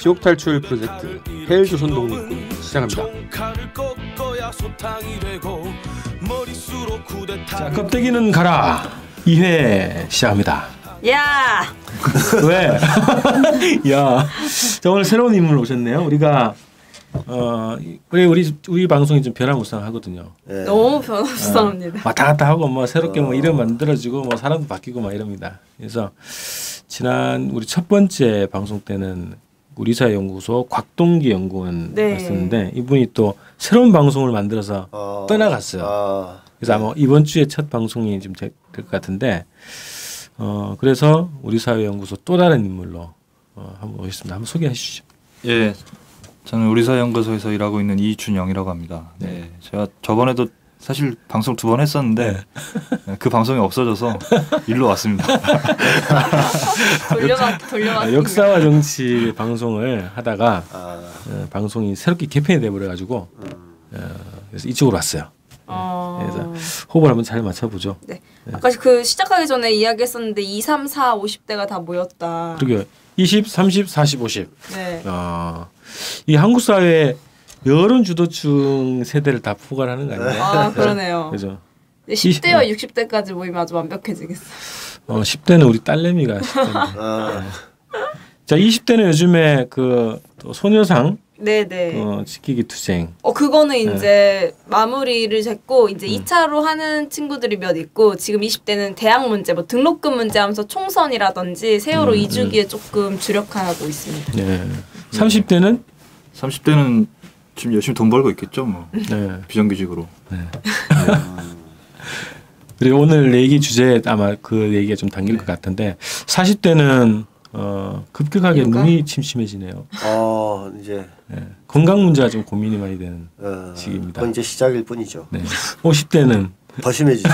지옥 탈출 프로젝트 헬조선 독립군 시작합니다. 자, 껍데기는 가라 2회 시작합니다. 야! 왜? 야, 자, 오늘 새로운 인물 오셨네요. 우리가 우리 방송이 좀 변화무쌍하거든요. 네. 너무 변화무쌍합니다. 왔다 갔다 하고 뭐 새롭게 뭐 이름 만들어지고 뭐 사람도 바뀌고 막 이럽니다. 그래서 지난 우리 첫 번째 방송 때는 우리사회연구소 곽동기 연구원 왔었는데 이분이 또 새로운 방송을 만들어서 떠나갔어요. 그래서 아마 이번 주에 첫 방송이 좀 될 것 같은데 그래서 우리사회연구소 또 다른 인물로 한번 오셨습니다. 한번 소개해 주시죠. 예, 저는 우리사회연구소에서 일하고 있는 이준영이라고 합니다. 네, 제가 저번에도 사실 방송 2번 했었는데 그 방송이 없어져서 일로 왔습니다. 돌려받기. 역사와 정치 방송을 하다가 방송이 새롭게 개편이 돼버려가지고 그래서 이쪽으로 왔어요. 그래서 호흡을 한번 잘 맞춰보죠. 네. 아까 그 시작하기 전에 이야기했었는데 2, 3, 4, 50대가 다 모였다. 그러게요. 20, 30, 40, 50. 네. 이 한국 사회의 여론 주도층 세대를 다 포괄하는 거 아니에요? 아, 그러네요. 그죠. 10대와 60대까지 모이면 아주 완벽해지겠어요. 10대는 우리 딸내미가 10대인데. 자, 20대는 요즘에 그 또 소녀상 네네. 지키기 투쟁. 그거는 이제 마무리를 짓고 이제 2차로 하는 친구들이 몇 있고 지금 20대는 대학 문제, 뭐 등록금 문제 하면서 총선이라든지 세월호 2주기에 조금 주력하고 있습니다. 네. 30대는? 30대는 지금 열심히 돈 벌고 있겠죠, 뭐. 네. 비정규직으로. 네. 그리고 오늘 얘기 주제 아마 그 얘기가 좀 당길 것 같은데 40대는 급격하게 눈이 침침해지네요. 이제 건강 문제가 좀 고민이 많이 되는 시기입니다. 그건 이제 시작일 뿐이죠. 네. 50대는 더 심해지죠.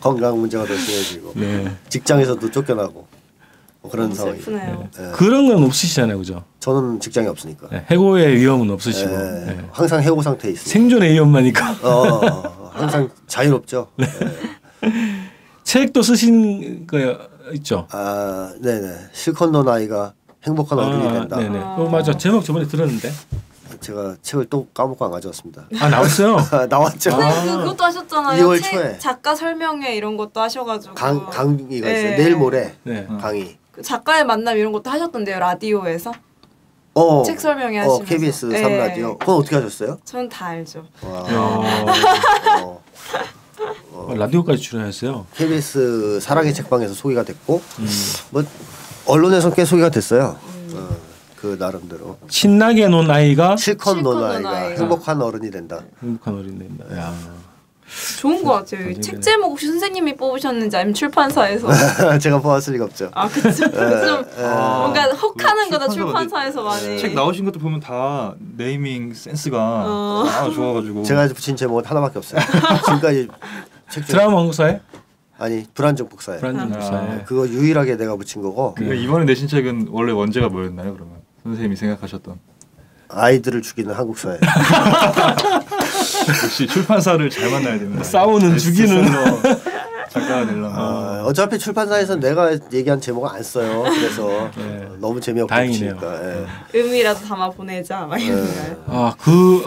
건강 문제가 더 심해지고 직장에서도 쫓겨나고 그런 상황이. 슬프네요. 그런 건 없으시잖아요, 그죠? 저는 직장이 없으니까. 해고의 위험은 없으시고 항상 해고 상태에 있습니다. 생존의 위험만이니까. 항상 자유롭죠. 책도 쓰신 거 있죠? 네네. 실컷 논 아이가 행복한 어른이 된다. 네네. 맞아. 제목 저번에 들었는데. 제가 책을 또 까먹고 안 가져왔습니다. 나왔어요? 나왔죠. 그것도 하셨잖아요. 2월 책 초에. 작가 설명회 이런 것도 하셔가지고. 강의가 있어요. 내일 모레 강의. 그 작가의 만남 이런 것도 하셨던데요. 라디오에서. 책 설명회 하시면서. KBS 3라디오. 그건 어떻게 하셨어요? 전 다 알죠. 라디오까지 출연했어요. KBS 사랑의 책방에서 소개가 됐고 뭐 언론에서 꽤 소개가 됐어요. 그 나름대로. 신나게 논 아이가 실컷 논 아이가 행복한 어른이 된다. 행복한 어른이 된다. 야. 좋은 것 같아요. 책 제목 혹시 선생님이 뽑으셨는지 아니면 출판사에서? 제가 뽑았을 리가 없죠. 그쵸. 좀 뭔가 혹하는 거다 출판사에서 많이. 책 나오신 것도 보면 다 네이밍 센스가 좋아가지고. 제가 붙인 제목은 하나밖에 없어요. 지금까지 책 드라마 한국사에? 아니 불안정 복사에. 불안정 복사에. 그거 유일하게 내가 붙인 거고. 이번에 내신 책은 원래 원제가 뭐였나요, 그러면? 선생님이 생각하셨던. 아이들을 죽이는 한국 사회. 역시 출판사를 잘 만나야 됩니다. 싸우는 죽이는 작가가 되려면. 어차피 출판사에서 내가 얘기한 제목은 안 써요. 그래서 너무 재미없게 붙이니까. 의미라도 담아 보내자 막 이런 거요.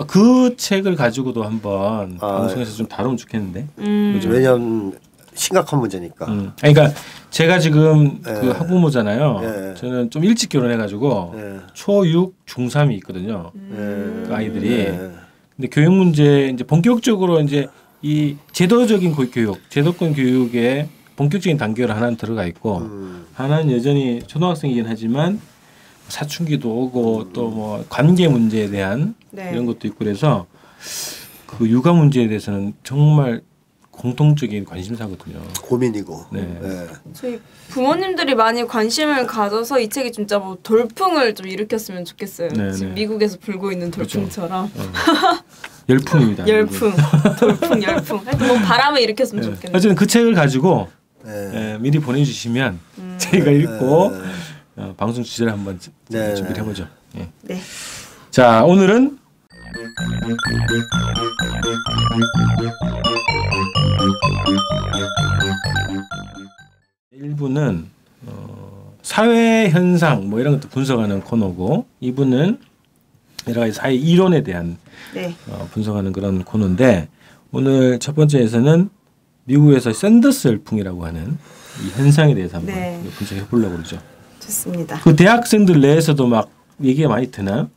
그 책을 가지고도 한번 방송에서 좀 다루면 좋겠는데. 왜냐면 심각한 문제니까. 그러니까 제가 지금 그 학부모잖아요. 저는 좀 일찍 결혼해가지고 초6, 중3이 있거든요. 그 아이들이. 근데 교육 문제 이제 본격적으로 이제 이 제도적인 교육, 제도권 교육에 본격적인 단계로 하나는 들어가 있고 하나는 여전히 초등학생이긴 하지만 사춘기도 오고 또 뭐 관계 문제에 대한 이런 것도 있고 그래서 그 육아 문제에 대해서는 정말 공통적인 관심사거든요. 고민이고. 저희 부모님들이 많이 관심을 가져서 이 책이 진짜 뭐 돌풍을 좀 일으켰으면 좋겠어요. 지금 미국에서 불고 있는 돌풍처럼. 열풍입니다. 열풍, 돌풍, 열풍. 하여튼 뭐 바람을 일으켰으면 좋겠네요. 어쨌든 그 책을 가지고 미리 보내주시면 저희가 읽고 방송 주제를 한번 준비를 해보죠. 네. 자, 오늘은 1부는 사회 현상 뭐 이런 것도 분석하는 코너고 이분은 여러 가지 사회 이론에 대한 네. 분석하는 그런 코너인데 오늘 첫 번째에서는 미국에서 샌더스 열풍이라고 하는 이 현상에 대해서 한번 네. 분석해 보려고 그러죠. 좋습니다. 그 대학생들 내에서도 막 얘기가 많이 드나요?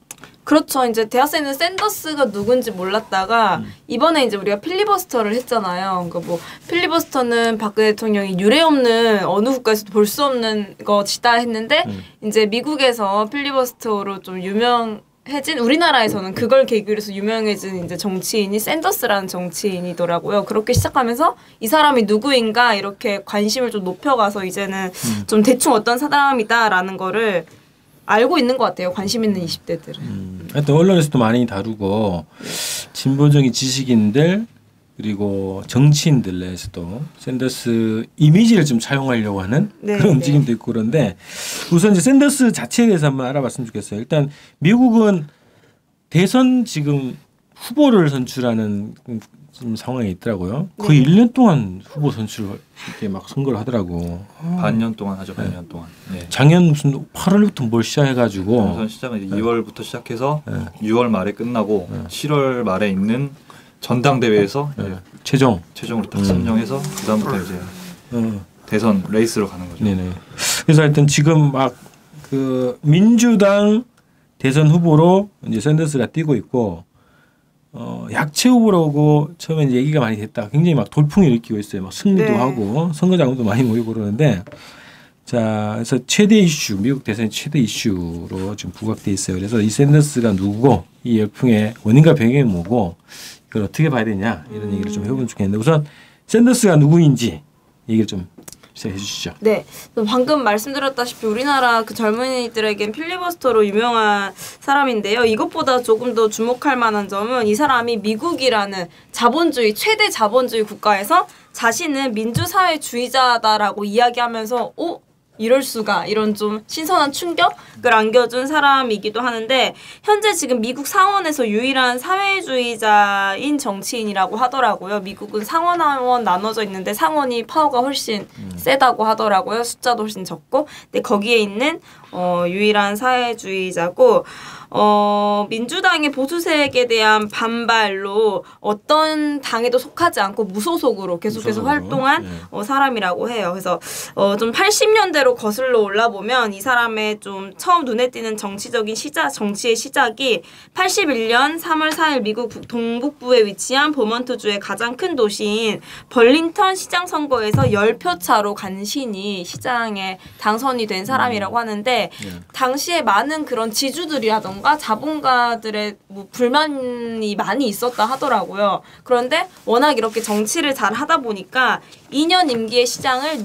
그렇죠. 이제 대학생은 샌더스가 누군지 몰랐다가 이번에 이제 우리가 필리버스터를 했잖아요. 그러니까 뭐 필리버스터는 박근혜 대통령이 유례 없는 어느 국가에서도 볼 수 없는 것이다 했는데 이제 미국에서 필리버스터로 좀 유명해진 우리나라에서는 그걸 계기로 해서 유명해진 이제 정치인이 샌더스라는 정치인이더라고요. 그렇게 시작하면서 이 사람이 누구인가 이렇게 관심을 좀 높여가서 이제는 좀 대충 어떤 사람이다라는 거를 알고 있는 것 같아요. 관심 있는 20대들은. 하여튼 언론에서도 많이 다루고 진보적인 지식인들 그리고 정치인들 내에서도 샌더스 이미지를 좀 차용하려고 하는 네, 그런 움직임도 있고 그런데 우선 이제 샌더스 자체에 대해서 한번 알아봤으면 좋겠어요. 일단 미국은 대선 지금 후보를 선출하는 지금 상황에 있더라고요. 거의 1년 동안 후보 선출을 이렇게 막 선거를 하더라고. 반년 동안 하죠. 반년 동안. 네. 작년 무슨 8월부터 뭘 시작해가지고 우선 시작은 이제 2월부터 시작해서 6월 말에 끝나고 7월 말에 있는 전당대회에서 최종으로 딱 선정해서 그다음부터 이제 대선 레이스로 가는 거죠. 네네. 그래서 하여튼 지금 막 그 민주당 대선 후보로 이제 샌더스가 뛰고 있고 약체 후보라고 처음에 이제 얘기가 많이 됐다. 굉장히 막 돌풍이 일으키고 있어요. 막 승리도 하고 선거 자금도 많이 모이고 그러는데 자 그래서 최대 이슈 미국 대선의 최대 이슈로 지금 부각돼 있어요. 그래서 이 샌더스가 누구고 이 열풍의 원인과 배경이 뭐고 이걸 어떻게 봐야 되냐 이런 얘기를 좀 해보면 좋겠는데 우선 샌더스가 누구인지 얘기를 좀 시작해 주시죠. 네, 방금 말씀드렸다시피 우리나라 그 젊은이들에겐 필리버스터로 유명한 사람인데요. 이것보다 조금 더 주목할 만한 점은 이 사람이 미국이라는 자본주의 최대 자본주의 국가에서 자신은 민주사회주의자다라고 이야기하면서 이럴 수가 이런 좀 신선한 충격을 안겨준 사람이기도 하는데 현재 지금 미국 상원에서 유일한 사회주의자인 정치인이라고 하더라고요. 미국은 상원 하원 나눠져 있는데 상원이 파워가 훨씬 세다고 하더라고요. 숫자도 훨씬 적고 근데 거기에 있는 유일한 사회주의자고 민주당의 보수색에 대한 반발로 어떤 당에도 속하지 않고 무소속으로 계속해서 활동한 사람이라고 해요. 그래서 좀 80년대로 거슬러 올라보면 이 사람의 좀 처음 눈에 띄는 정치의 시작이 81년 3월 4일 미국 동북부에 위치한 버몬트주의 가장 큰 도시인 벌링턴 시장 선거에서 10표 차로 간신히 시장에 당선이 된 사람이라고 하는데 당시에 많은 그런 지주들이라던가 자본가들의 뭐 불만이 많이 있었다 하더라고요. 그런데 워낙 이렇게 정치를 잘 하다 보니까 2년 임기의 시장을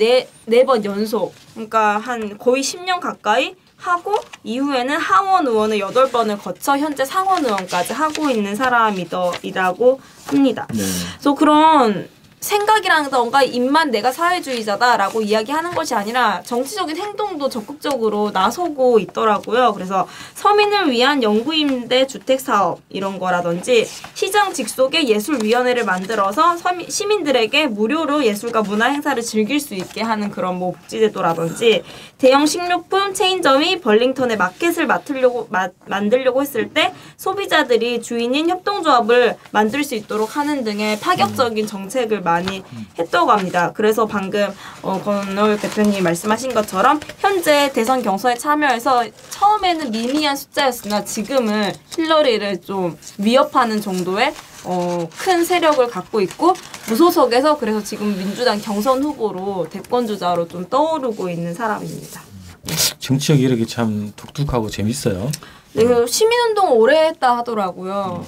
4번 연속 그러니까 한 거의 10년 가까이 하고 이후에는 하원 의원을 8번을 거쳐 현재 상원 의원까지 하고 있는 사람이라고 합니다. 그래서 그런 생각이라던가 입만 내가 사회주의자다라고 이야기하는 것이 아니라 정치적인 행동도 적극적으로 나서고 있더라고요. 그래서 서민을 위한 영구임대 주택사업 이런 거라든지 시장 직속에 예술위원회를 만들어서 시민들에게 무료로 예술과 문화 행사를 즐길 수 있게 하는 그런 뭐 복지제도라든지 대형 식료품 체인점이 벌링턴의 마켓을 만들려고 했을 때 소비자들이 주인인 협동조합을 만들 수 있도록 하는 등의 파격적인 정책을 많이 했다고 합니다. 그래서 방금 권오혁 대표님이 말씀하신 것처럼 현재 대선 경선에 참여해서 처음에는 미미한 숫자였으나 지금은 힐러리를 좀 위협하는 정도의 큰 세력을 갖고 있고 무소속에서 그래서 지금 민주당 경선 후보로 대권 주자로 좀 떠오르고 있는 사람입니다. 정치적 이력이 참 독특하고 재밌어요. 네, 시민운동을 오래 했다 하더라고요.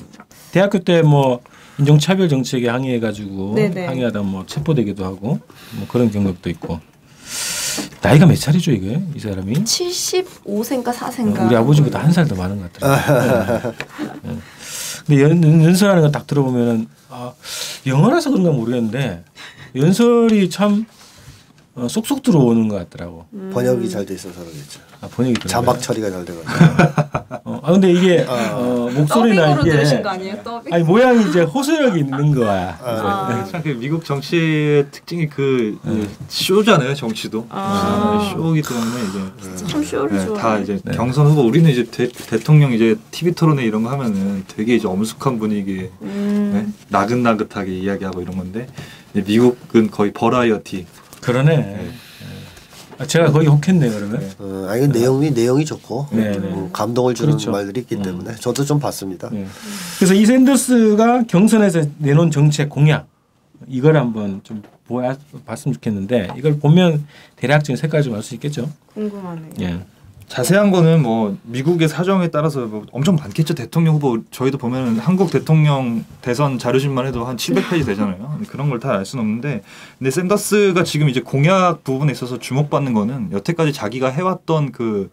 대학교 때 뭐 인종차별 정책에 항의해가지고 네네. 항의하다 뭐 체포되기도 하고 뭐 그런 경력도 있고 나이가 몇 살이죠 이게 이 사람이? 75세인가 4세인가 우리 아버지보다 한 살 더 많은 것 같더라고요. 네. 근데 연설하는 거 딱 들어보면은 영어라서 그런가 모르겠는데 연설이 참 쏙쏙 들어오는 것 같더라고. 번역이 잘 돼 있어서 그러겠죠. 번역이 자막 처리가 잘 돼가지고. 근데 이게 목소리나 이게 들으신 거 아니에요? 더빙? 아니 모양이 이제 호소력이 있는 거야. 참 그 미국 정치의 특징이 그 쇼잖아요. 정치도 쇼이기 때문에 이제 참 쇼를 좋아해. 다 이제 경선 후보 우리는 이제 대통령 이제 TV 토론회 이런 거 하면은 되게 이제 엄숙한 분위기에 나긋나긋하게 이야기하고 이런 건데 미국은 거의 버라이어티. 그러네. 제가 거의 혹했네 그러면. 아니 내용이 좋고 감동을 주는 그렇죠. 말들이 있기 때문에 저도 좀 봤습니다. 그래서 이 샌더스가 경선에서 내놓은 정책 공약 이걸 한번 좀 봤으면 좋겠는데 이걸 보면 대략적인 색깔 좀 알 수 있겠죠. 궁금하네요. 예. 자세한 거는 뭐 미국의 사정에 따라서 뭐 엄청 많겠죠. 대통령 후보 저희도 보면은 한국 대통령 대선 자료집만 해도 한 700페이지 되잖아요. 그런 걸 다 알 수는 없는데 근데 샌더스가 지금 이제 공약 부분에 있어서 주목받는 거는 여태까지 자기가 해왔던 그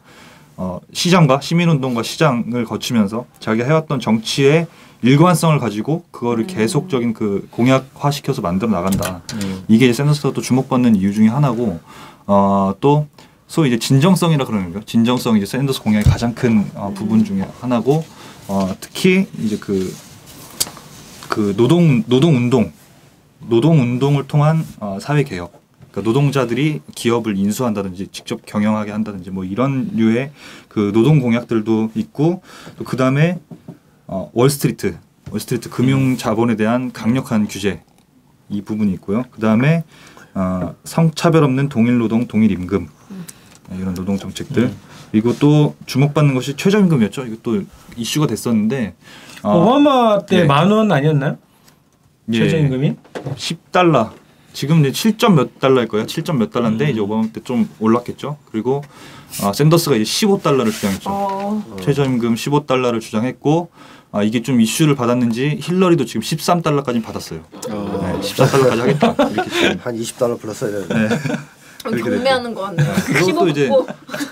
시장과 시민운동과 시장을 거치면서 자기가 해왔던 정치의 일관성을 가지고 그거를 계속적인 그 공약화시켜서 만들어 나간다. 이게 샌더스가 또 주목받는 이유 중에 하나고 또 소위 이제 진정성이라 그러는 거예요. 진정성이 이제 샌더스 공약의 가장 큰 부분 중에 하나고 특히 이제 그 노동운동을 통한 사회 개혁. 그러니까 노동자들이 기업을 인수한다든지 직접 경영하게 한다든지 뭐 이런 류의 그 노동 공약들도 있고 또 그 다음에 월스트리트 금융 자본에 대한 강력한 규제 이 부분이 있고요. 그 다음에 성차별 없는 동일 노동 동일 임금. 이런 노동 정책들 그리고 또 주목받는 것이 최저임금이었죠. 이것도 이슈가 됐었는데 오바마 때 10,000원 아니었나요? 예, 최저임금이 10달러. 지금 이제 7점 몇 달러일 거예요. 7점 몇 달러인데 이제 오바마 때 좀 올랐겠죠. 그리고 샌더스가 이제 15달러를 주장했죠. 최저임금 15달러를 주장했고 이게 좀 이슈를 받았는지 힐러리도 지금 13달러까지 받았어요. 14달러까지 하겠다. 이렇게 지금 한 20달러 불렀어야 되는데. 경매하는 거 같네요. 그리고 이제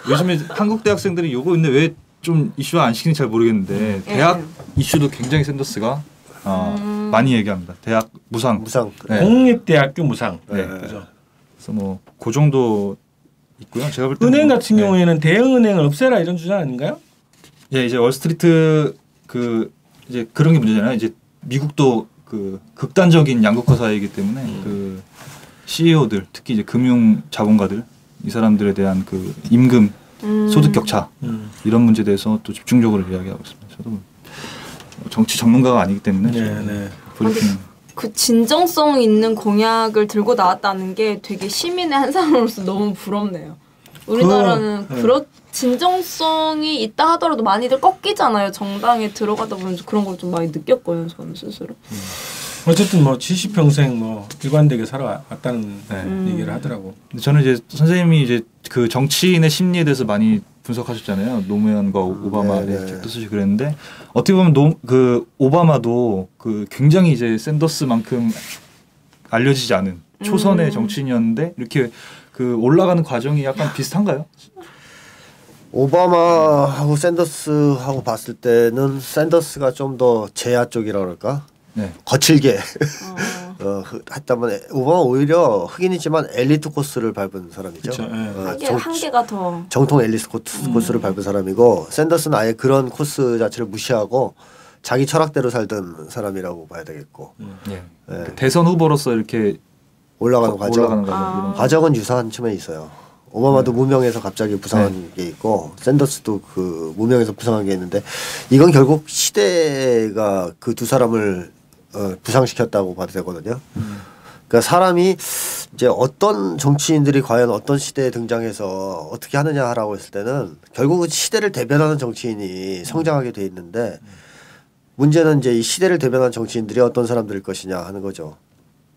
요즘에 한국 대학생들이 요거 있는데 왜 좀 이슈 안 시키는지 잘 모르겠는데 대학 이슈도 굉장히 샌더스가 많이 얘기합니다. 대학 무상. 공립대학교 무상. 그죠. 그래서 뭐 그 정도 있고요. 제가 볼 때 은행 같은 경우에는 대형은행을 없애라 이런 주장 아닌가요? 예, 이제 월스트리트 그 이제 그런 게 문제잖아요. 이제 미국도 그 극단적인 양극화 사회이기 때문에 그 CEO들 특히 이제 금융 자본가들 이 사람들에 대한 그 임금 소득 격차 이런 문제에 대해서 또 집중적으로 이야기하고 있습니다. 저도 정치 전문가가 아니기 때문에 그 진정성 있는 공약을 들고 나왔다는 게 되게 시민의 한 사람으로서 너무 부럽네요. 우리나라는 그런 진정성이 있다 하더라도 많이들 꺾이잖아요. 정당에 들어가다 보면 그런 걸 좀 많이 느꼈고요. 저는 스스로. 어쨌든 뭐 70평생 뭐 일관되게 살아왔다는 얘기를 하더라고. 저는 이제 선생님이 이제 그 정치인의 심리에 대해서 많이 분석하셨잖아요. 노무현과 오바마의 책도 쓰시고 그랬는데 어떻게 보면 그 오바마도 그 굉장히 이제 샌더스만큼 알려지지 않은 초선의 정치인이었는데 이렇게 그 올라가는 과정이 약간 비슷한가요? 오바마하고 샌더스하고 봤을 때는 샌더스가 좀 더 제야 쪽이라 그럴까? 거칠게 했다면 오바마 오히려 흑인이지만 엘리트 코스를 밟은 사람이죠. 한계가 더 정통 엘리트 코스를 밟은 사람이고 샌더스는 아예 그런 코스 자체를 무시하고 자기 철학대로 살던 사람이라고 봐야 되겠고 그 대선 후보로서 이렇게 올라가는 과정은 유사한 측면이 있어요. 오바마도 무명에서 갑자기 부상한 게 있고 샌더스도 그 무명에서 부상한 게 있는데 이건 결국 시대가 그 두 사람을 부상시켰다고 봐도 되거든요. 그러니까 사람이 이제 어떤 정치인들이 과연 어떤 시대에 등장해서 어떻게 하느냐라고 했을 때는 결국은 시대를 대변하는 정치인이 성장하게 돼 있는데 문제는 이제 이 시대를 대변하는 정치인들이 어떤 사람들일 것이냐 하는 거죠.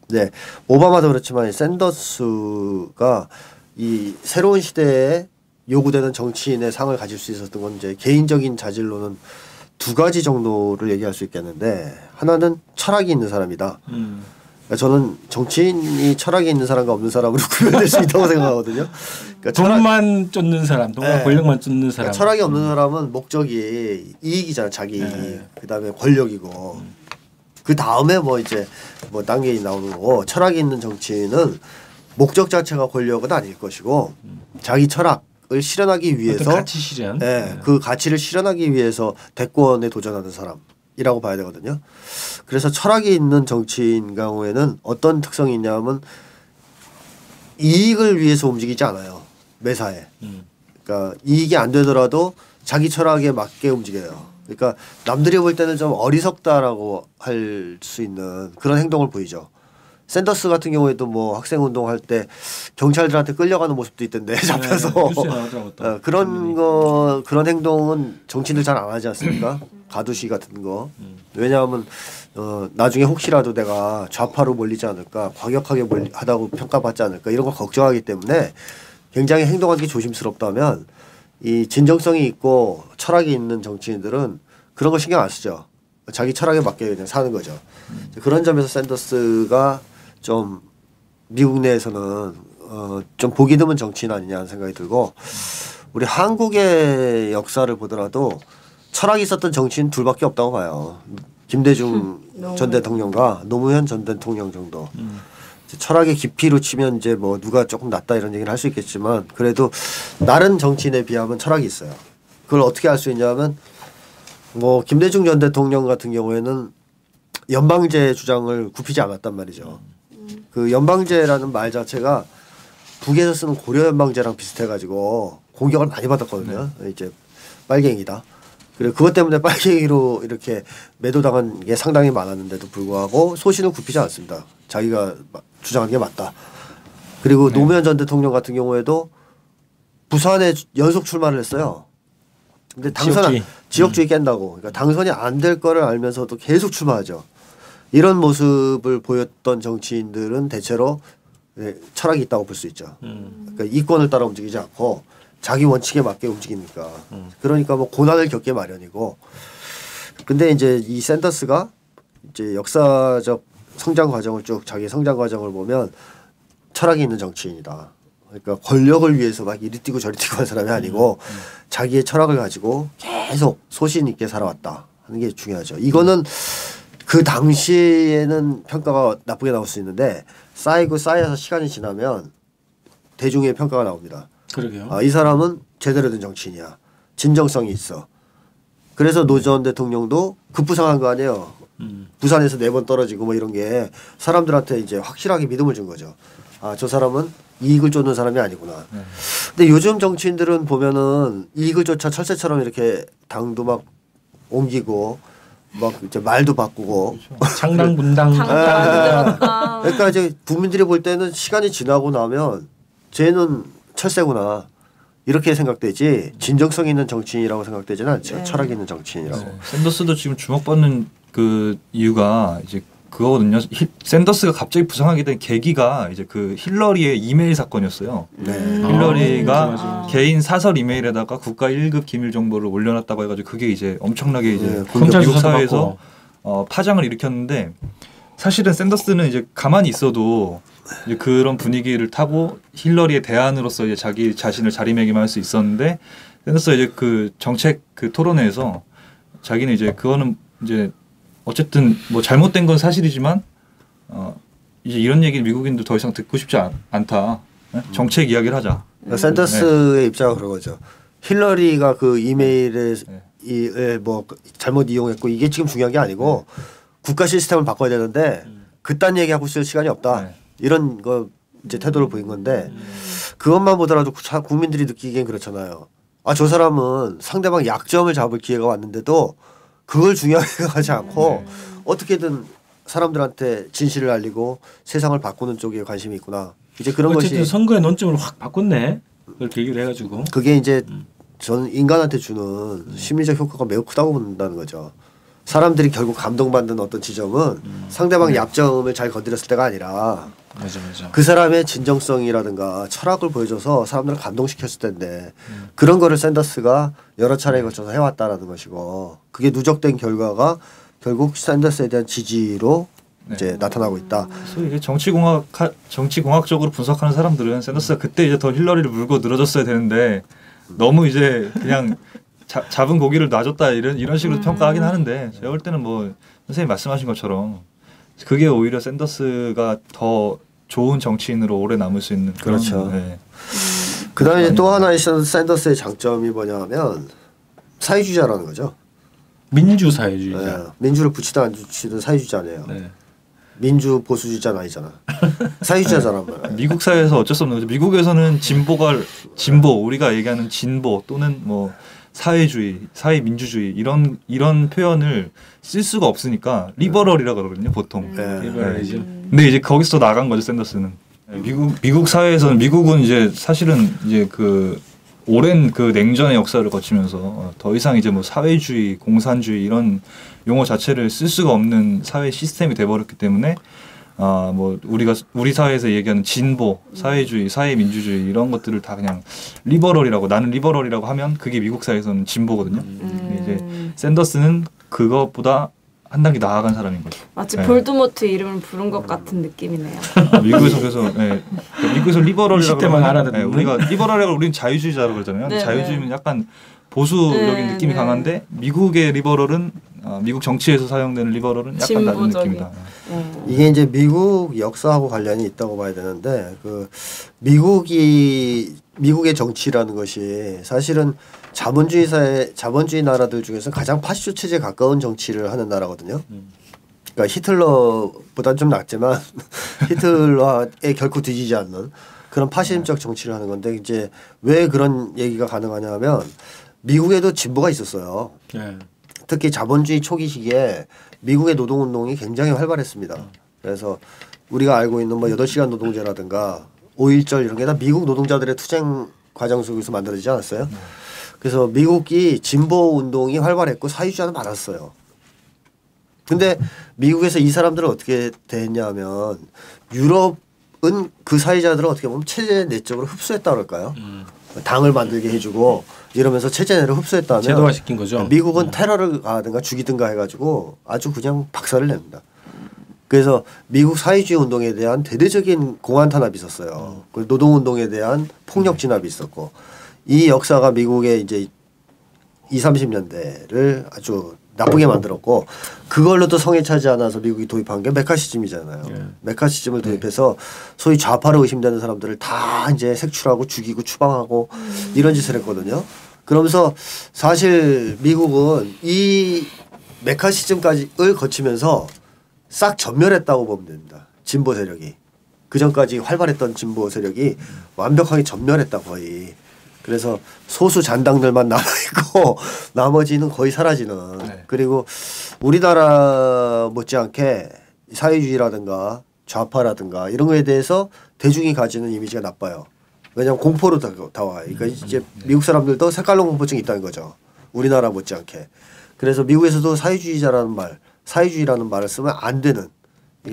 네, 오바마도 그렇지만 샌더스가 이 새로운 시대에 요구되는 정치인의 상을 가질 수 있었던 건 이제 개인적인 자질로는 두 가지 정도를 얘기할 수 있겠는데 하나는 철학이 있는 사람이다. 그러니까 저는 정치인이 철학이 있는 사람과 없는 사람으로 구별될 수 있다고 생각하거든요. 그러니까 돈만 쫓는 사람, 돈과 권력만 쫓는 사람. 그러니까 철학이 없는 사람은 목적이 이익이잖아, 자기 이익. 그다음에 권력이고. 그 다음에 뭐 이제 뭐 단계이 나오는 거고 철학이 있는 정치인은 목적 자체가 권력은 아닐 것이고 자기 철학을 실현하기 위해서 가치 실현, 그 가치를 실현하기 위해서 대권에 도전하는 사람이라고 봐야 되거든요. 그래서 철학이 있는 정치인 경우에는 어떤 특성이 있냐면 이익을 위해서 움직이지 않아요. 매사에. 그러니까 이익이 안 되더라도 자기 철학에 맞게 움직여요. 그러니까 남들이 볼 때는 좀 어리석다라고 할 수 있는 그런 행동을 보이죠. 샌더스 같은 경우에도 뭐 학생 운동할 때 경찰들한테 끌려가는 모습도 있던데 잡혀서 그런 행동은 정치인들 잘 안 하지 않습니까? 가두시 같은 거. 왜냐하면 나중에 혹시라도 내가 좌파로 몰리지 않을까, 과격하게 하다고 평가받지 않을까 이런 걸 걱정하기 때문에 굉장히 행동하는 게 조심스럽다면 이 진정성이 있고 철학이 있는 정치인들은 그런 거 신경 안 쓰죠. 자기 철학에 맞게 그냥 사는 거죠. 그런 점에서 샌더스가 좀 미국 내에서는 좀 보기 드문 정치인 아니냐는 생각이 들고 우리 한국의 역사를 보더라도 철학이 있었던 정치인 둘밖에 없다고 봐요. 김대중 전 대통령과 노무현 전 대통령 정도. 철학의 깊이로 치면 이제 뭐 누가 조금 낫다 이런 얘기를 할 수 있겠지만 그래도 다른 정치인에 비하면 철학이 있어요. 그걸 어떻게 알 수 있냐면 뭐 김대중 전 대통령 같은 경우에는 연방제 주장을 굽히지 않았단 말이죠. 그 연방제라는 말 자체가 북에서 쓰는 고려 연방제랑 비슷해가지고 공격을 많이 받았거든요. 이제 빨갱이다. 그리고 그것 때문에 빨갱이로 이렇게 매도당한 게 상당히 많았는데도 불구하고 소신을 굽히지 않습니다. 자기가 주장한 게 맞다. 그리고 노무현 전 대통령 같은 경우에도 부산에 연속 출마를 했어요. 근데 지역주의 깬다고. 그러니까 당선이 안 될 거를 알면서도 계속 출마하죠. 이런 모습을 보였던 정치인들은 대체로 철학이 있다고 볼 수 있죠. 그러니까 이권을 따라 움직이지 않고 자기 원칙에 맞게 움직이니까. 그러니까 뭐 고난을 겪게 마련이고. 근데 이제 이 샌더스가 이제 역사적 성장 과정을 쭉 자기 성장 과정을 보면 철학이 있는 정치인이다. 그러니까 권력을 위해서 막 이리 뛰고 저리 뛰고 한 사람이 아니고 자기의 철학을 가지고 계속 소신 있게 살아왔다 하는 게 중요하죠. 이거는 그 당시에는 평가가 나쁘게 나올 수 있는데 쌓여서 시간이 지나면 대중의 평가가 나옵니다. 그러게요. 이 사람은 제대로 된 정치인이야. 진정성이 있어. 그래서 노 전 대통령도 급부상한 거 아니에요. 부산에서 4번 떨어지고 뭐 이런 게 사람들한테 이제 확실하게 믿음을 준 거죠. 저 사람은 이익을 쫓는 사람이 아니구나. 근데 요즘 정치인들은 보면은 이익을 쫓아 철새처럼 이렇게 당도 막 옮기고 막 이제 말도 바꾸고 창당분당. 그러니까 이제 국민들이 볼 때는 시간이 지나고 나면 쟤는 철새구나 이렇게 생각되지 진정성 있는 정치인이라고 생각되지는 않죠. 철학 있는 정치인이라고. 샌더스도 지금 주목받는 그 이유가 이제 그거거든요. 샌더스가 갑자기 부상하게 된 계기가 이제 그 힐러리의 이메일 사건이었어요. 힐러리가 개인 사설 이메일에다가 국가 1급 기밀 정보를 올려놨다고 해가지고 그게 이제 엄청나게 이제 미국 사회에서 파장을 일으켰는데 사실은 샌더스는 이제 가만히 있어도 이제 그런 분위기를 타고 힐러리의 대안으로서 이제 자기 자신을 자리매김할 수 있었는데 샌더스가 이제 그 정책 그 토론회에서 자기는 이제 그거는 이제 어쨌든 뭐 잘못된 건 사실이지만 이제 이런 얘기를 미국인들 더 이상 듣고 싶지 않다. 정책 이야기를 하자. 샌더스의 입장은 그런 거죠. 힐러리가 그 이메일에 뭐 잘못 이용했고 이게 지금 중요한 게 아니고 국가 시스템을 바꿔야 되는데 그딴 얘기하고 있을 시간이 없다. 이런 거 이제 태도를 보인 건데 그것만 보더라도 국민들이 느끼기엔 그렇잖아요. 저 사람은 상대방 약점을 잡을 기회가 왔는데도 그걸 중요하게 생각하지 않고 어떻게든 사람들한테 진실을 알리고 세상을 바꾸는 쪽에 관심이 있구나. 이제 그런 어쨌든 것이 선거의 논점을 확 바꿨네. 그걸 계기로 해가지고. 그게 이제 저는 인간한테 주는 심리적 효과가 매우 크다고 본다는 거죠. 사람들이 결국 감동받는 어떤 지점은 상대방 약점을 잘 건드렸을 때가 아니라 맞아. 그 사람의 진정성이라든가 철학을 보여줘서 사람들을 감동시켰을 텐데 그런 거를 샌더스가 여러 차례에 걸쳐서 해왔다라는 것이고 그게 누적된 결과가 결국 샌더스에 대한 지지로 이제 나타나고 있다. 그래서 이게 정치공학적으로 분석하는 사람들은 샌더스가 그때 이제 더 힐러리를 물고 늘어졌어야 되는데 너무 이제 그냥 잡은 고기를 놔줬다 이런 식으로 평가하긴 하는데 제가 볼 때는 뭐 선생님 말씀하신 것처럼 그게 오히려 샌더스가 더 좋은 정치인으로 오래 남을 수 있는 그런, 그렇죠. 네. 그다음에 이제 또 하나 있었던 샌더스의 장점이 뭐냐면 사회주의자라는 거죠. 민주 사회주의자. 네. 민주를 붙이든 안 붙이든 사회주의자네요. 네. 민주 보수주의자는 아니잖아. 사회주의자란 말이야. 미국 사회에서 어쩔 수 없는 거죠. 미국에서는 진보 우리가 얘기하는 진보 또는 뭐 사회주의, 사회민주주의 이런 표현을 쓸 수가 없으니까 리버럴이라고 그러거든요, 보통. 리버럴이즘. 근데 이제 거기서 나간 거죠, 샌더스는. 미국 사회에서는 미국은 이제 사실은 이제 그 오랜 그 냉전의 역사를 거치면서 더 이상 이제 뭐 사회주의, 공산주의 이런 용어 자체를 쓸 수가 없는 사회 시스템이 돼버렸기 때문에 뭐 우리 사회에서 얘기하는 진보, 사회주의, 사회민주주의 이런 것들을 다 그냥 리버럴이라고 나는 리버럴이라고 하면 그게 미국 사회에서는 진보거든요. 이제 샌더스는 그것보다 한 단계 나아간 사람인 거죠. 마치 볼드모트 이름을 부른 것 같은 느낌이네요. 미국에서 그래서 미국에서 리버럴이라고 때만 알아듣는 우리가 리버럴이라고 우리는 자유주의자라고 그러잖아요. 네, 자유주의는 약간 보수적인 느낌이 강한데 미국의 리버럴은 미국 정치에서 사용되는 리버럴은 약간 다른 느낌이다. 이게 이제 미국 역사하고 관련이 있다고 봐야 되는데 그 미국의 정치라는 것이 사실은 자본주의 나라들 중에서 가장 파시സ്റ്റ് 체제에 가까운 정치를 하는 나라거든요. 그러니까 히틀러보다는 좀 낫지만 히틀러에 결코 뒤지지 않는 그런 파시즘적 정치를 하는 건데 이제 왜 그런 얘기가 가능하냐면 미국에도 진보가 있었어요. 특히 자본주의 초기 시기에 미국의 노동운동이 굉장히 활발했습니다. 그래서 우리가 알고 있는 뭐 8시간 노동제라든가 5.1절 이런 게 다 미국 노동자들의 투쟁 과정 속에서 만들어지지 않았어요. 그래서 미국이 진보 운동이 활발했고 사회주의자는 많았어요. 근데 미국에서 이 사람들은 어떻게 됐냐면 유럽은 그 사회자들은 어떻게 보면 체제 내적으로 흡수했다 그럴까요? 당을 만들게 해주고 이러면서 체제 내를 흡수했다면 제도화시킨 거죠. 미국은 테러를 가든가 죽이든가 해가지고 아주 그냥 박살을 냅니다. 그래서 미국 사회주의 운동에 대한 대대적인 공안 탄압이 있었어요. 그리고 노동운동에 대한 폭력 진압이 있었고 이 역사가 미국의 이제 20, 30년대를 아주 나쁘게 만들었고 그걸로 또 성에 차지 않아서 미국이 도입한 게 메카시즘이잖아요. 메카시즘을 도입해서 소위 좌파로 의심되는 사람들을 다 이제 색출하고 죽이고 추방하고 이런 짓을 했거든요. 그러면서 사실 미국은 이 메카시즘까지를 거치면서 싹 전멸했다고 보면 됩니다. 진보 세력이. 그전까지 활발했던 진보 세력이 완벽하게 전멸했다 거의. 그래서 소수 잔당들만 남아있고 나머지는 거의 사라지는. 그리고 우리나라 못지않게 사회주의라든가 좌파라든가 이런 거에 대해서 대중이 가지는 이미지가 나빠요. 왜냐하면 공포로 다와요. 그러니까 이제 미국 사람들도 색깔론 공포증이 있다는 거죠. 우리나라 못지않게. 그래서 미국에서도 사회주의라는 말을 쓰면 안 되는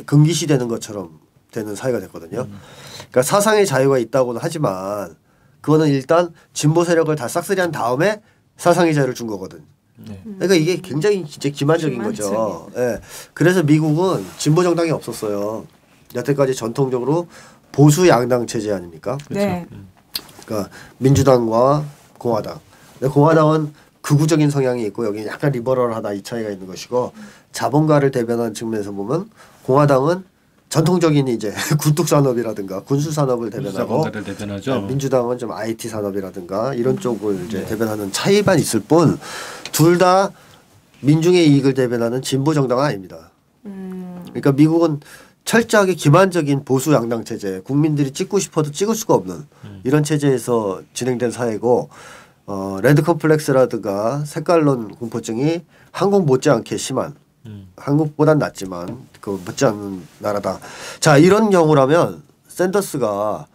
금기시되는 것처럼 되는 사회가 됐거든요. 그러니까 사상의 자유가 있다고는 하지만 그거는 일단 진보 세력을 다 싹쓸이한 다음에 사상의 자유를 준 거거든. 그러니까 이게 굉장히 진짜 기만적인 거죠. 그래서 미국은 진보 정당이 없었어요. 여태까지 전통적으로 보수 양당 체제 아닙니까? 네. 그러니까 민주당과 공화당. 근데 공화당은 극우적인 성향이 있고 여기 약간 리버럴하다 이 차이가 있는 것이고 자본가를 대변하는 측면에서 보면 공화당은 전통적인 이제 굴뚝 산업이라든가 군수 산업을 대변하고 민주당은 좀 IT 산업이라든가 이런 쪽을 이제 대변하는 차이만 있을 뿐 둘 다 민중의 이익을 대변하는 진보 정당은 아닙니다. 그러니까 미국은 철저하게 기만적인 보수 양당 체제, 국민들이 찍고 싶어도 찍을 수가 없는 이런 체제에서 진행된 사회고 레드 컴플렉스라든가 색깔론 공포증이 한국 못지않게 심한 한국보단 낫지만 그 못지않은 나라다. 자 이런 경우라면 샌더스가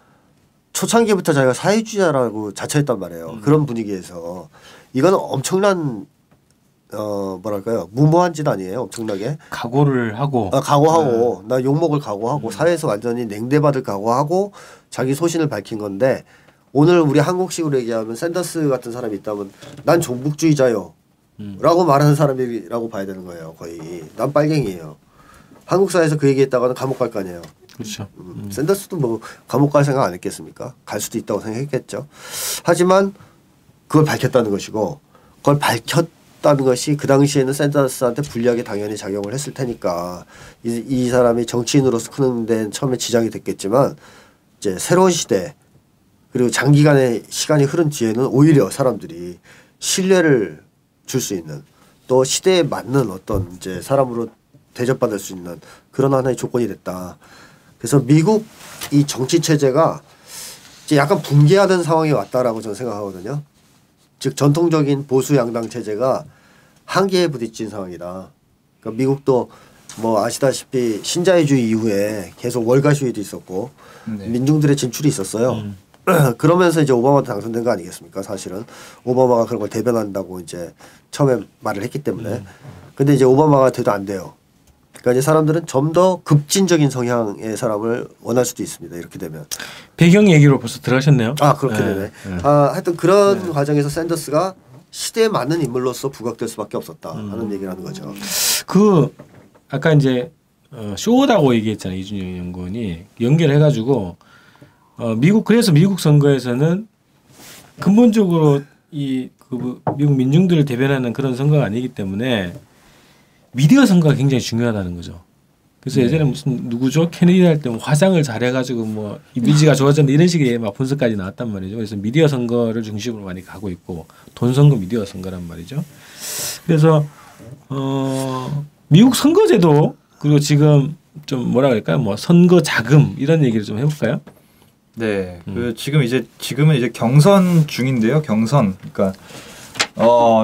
초창기부터 자기가 사회주의자라고 자처했단 말이에요. 그런 분위기에서 이거는 엄청난 뭐랄까요 무모한 짓 아니에요. 엄청나게 각오를 하고 각오하고 나 욕먹을 각오하고 사회에서 완전히 냉대받을 각오하고 자기 소신을 밝힌 건데 오늘 우리 한국식으로 얘기하면 샌더스 같은 사람이 있다면 난 종북주의자요 라고 말하는 사람이라고 봐야 되는 거예요. 거의 난 빨갱이에요. 한국 사회에서 그 얘기했다가는 감옥 갈 거 아니에요. 그렇죠. 샌더스도 뭐 감옥 갈 생각 안 했겠습니까? 갈 수도 있다고 생각했겠죠. 하지만 그걸 밝혔다는 것이고 그걸 밝혔다는 했다는 것이 그 당시에는 샌더스한테 불리하게 당연히 작용을 했을 테니까 이 사람이 정치인으로서 크는 데는 처음에 지장이 됐겠지만 이제 새로운 시대 그리고 장기간의 시간이 흐른 뒤에는 오히려 사람들이 신뢰를 줄 수 있는 또 시대에 맞는 어떤 이제 사람으로 대접받을 수 있는 그런 하나의 조건이 됐다. 그래서 미국 이 정치 체제가 이제 약간 붕괴하는 상황이 왔다라고 저는 생각하거든요. 즉 전통적인 보수 양당 체제가 한계에 부딪힌 상황이다. 그러니까 미국도 뭐 아시다시피 신자유주의 이후에 계속 월가 시위도 있었고 네. 민중들의 진출이 있었어요. 그러면서 이제 오바마도 당선된 거 아니겠습니까? 사실은 오바마가 그런 걸 대변한다고 이제 처음에 말을 했기 때문에. 근데 이제 오바마가 돼도 안 돼요. 그러니까 이제 사람들은 좀 더 급진적인 성향의 사람을 원할 수도 있습니다. 이렇게 되면. 배경 얘기로 벌써 들어가셨네요. 아 그렇게 되네. 네. 하여튼 그런 과정에서 샌더스가 시대에 맞는 인물로서 부각될 수밖에 없었다 하는 얘기를 하는 거죠. 그 아까 이제 쇼다고 얘기했잖아요. 이준영 연구원이 연결해가지고 그래서 미국 선거에서는 근본적으로 그 미국 민중들을 대변하는 그런 선거가 아니기 때문에 미디어 선거가 굉장히 중요하다는 거죠. 그래서 예전에 무슨 누구죠? 케네디 할 때 뭐 화장을 잘해가지고 뭐 이미지가 좋아졌는데 이런 식의 막 분석까지 나왔단 말이죠. 그래서 미디어 선거를 중심으로 많이 가고 있고 돈 선거 미디어 선거란 말이죠. 그래서 미국 선거제도 그리고 지금 좀 뭐라 그럴까요? 뭐 선거 자금 이런 얘기를 좀 해볼까요? 네, 지금은 이제 경선 중인데요. 경선, 그러니까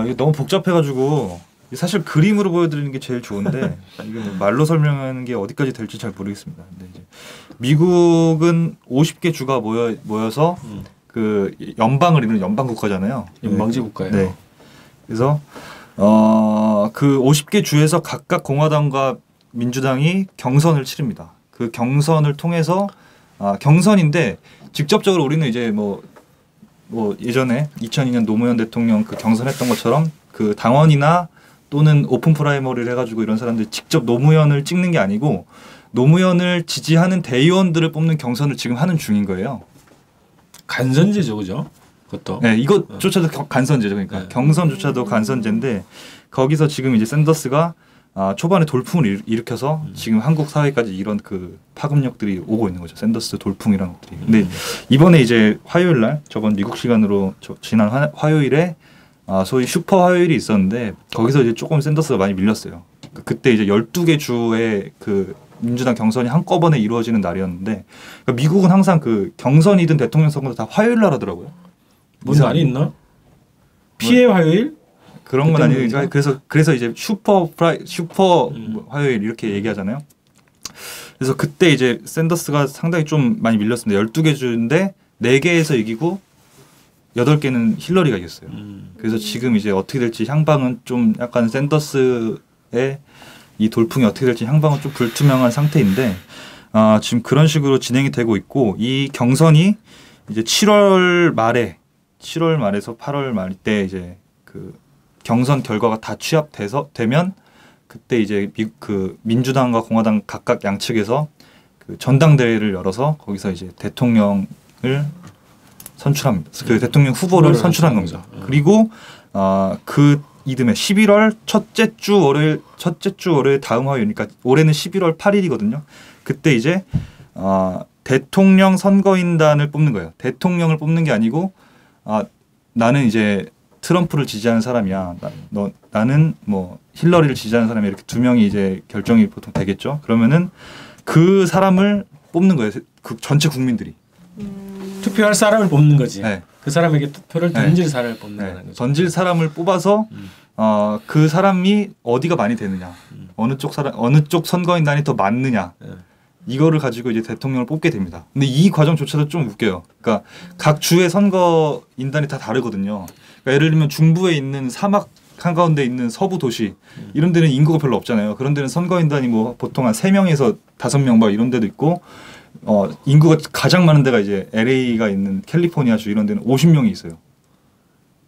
이게 너무 복잡해가지고 사실 그림으로 보여드리는 게 제일 좋은데 이게 뭐 말로 설명하는 게 어디까지 될지 잘 모르겠습니다. 근데 이제 미국은 50개 주가 모여서 그 연방을 이루는 연방 국가잖아요. 연방제 국가예요. 네. 그래서 그 50개 주에서 각각 공화당과 민주당이 경선을 치릅니다. 그 경선을 통해서 경선인데 직접적으로 우리는 이제 뭐 예전에 2002년 노무현 대통령 그 경선했던 것처럼 그 당원이나 또는 오픈 프라이머리를 해가지고 이런 사람들이 직접 노무현을 찍는 게 아니고 노무현을 지지하는 대의원들을 뽑는 경선을 지금 하는 중인 거예요. 간선제죠, 그죠? 그것도. 네, 이것조차도 간선제죠. 그러니까 네. 경선조차도 간선제인데 거기서 지금 이제 샌더스가 초반에 돌풍을 일으켜서 지금 한국 사회까지 이런 그 파급력들이 오고 있는 거죠. 샌더스 돌풍이라는 것들이. 근데 이번에 이제 화요일 날 저번 미국 시간으로 지난 화요일에 소위 슈퍼 화요일이 있었는데 거기서 이제 조금 샌더스가 많이 밀렸어요. 그때 이제 12개 주의 그 민주당 경선이 한꺼번에 이루어지는 날이었는데 그러니까 미국은 항상 그 경선이든 대통령 선거도 다 화요일 날 하더라고요. 뭔 날이 있나? 피해 화요일? 그런 건 아니고 그래서 이제 슈퍼 화요일 이렇게 얘기하잖아요. 그래서 그때 이제 샌더스가 상당히 좀 많이 밀렸습니다. 12개 주인데 4개에서 이기고 8개는 힐러리가 이겼어요. 그래서 지금 이제 어떻게 될지 향방은 좀 약간 샌더스의 이 돌풍이 어떻게 될지 향방은 좀 불투명한 상태인데 지금 그런 식으로 진행이 되고 있고 이 경선이 이제 7월 말에서 8월 말 때 이제 그 경선 결과가 다 되면 그때 이제 그 민주당과 공화당 각각 양측에서 그 전당대회를 열어서 거기서 이제 대통령을 선출합니다. 그 대통령 후보를 선출한 겁니다. 그리고 그 이듬해 11월 첫째 주 월요일 다음 화요일이니까 올해는 11월 8일이거든요. 그때 이제 대통령 선거인단을 뽑는 거예요. 대통령을 뽑는 게 아니고 나는 이제 트럼프를 지지하는 사람이야. 나는 뭐 힐러리를 지지하는 사람이 이렇게 2명이 이제 결정이 보통 되겠죠. 그러면은 그 사람을 뽑는 거예요. 그 전체 국민들이. 투표할 사람을 뽑는 거지. 네. 그 사람에게 투표를 던질 사람을 뽑는 거죠. 던질 사람을 뽑아서 그 사람이 어디가 많이 되느냐, 어느 쪽 선거인단이 더 많느냐, 이거를 가지고 이제 대통령을 뽑게 됩니다. 근데 이 과정조차도 좀 웃겨요. 그러니까 각 주의 선거인단이 다 다르거든요. 그러니까 예를 들면 중부에 있는 사막 한가운데 있는 서부 도시 이런 데는 인구가 별로 없잖아요. 그런 데는 선거인단이 뭐 보통 한 3명에서 5명 막 이런 데도 있고 인구가 가장 많은 데가 이제 LA가 있는 캘리포니아주 이런 데는 50명이 있어요.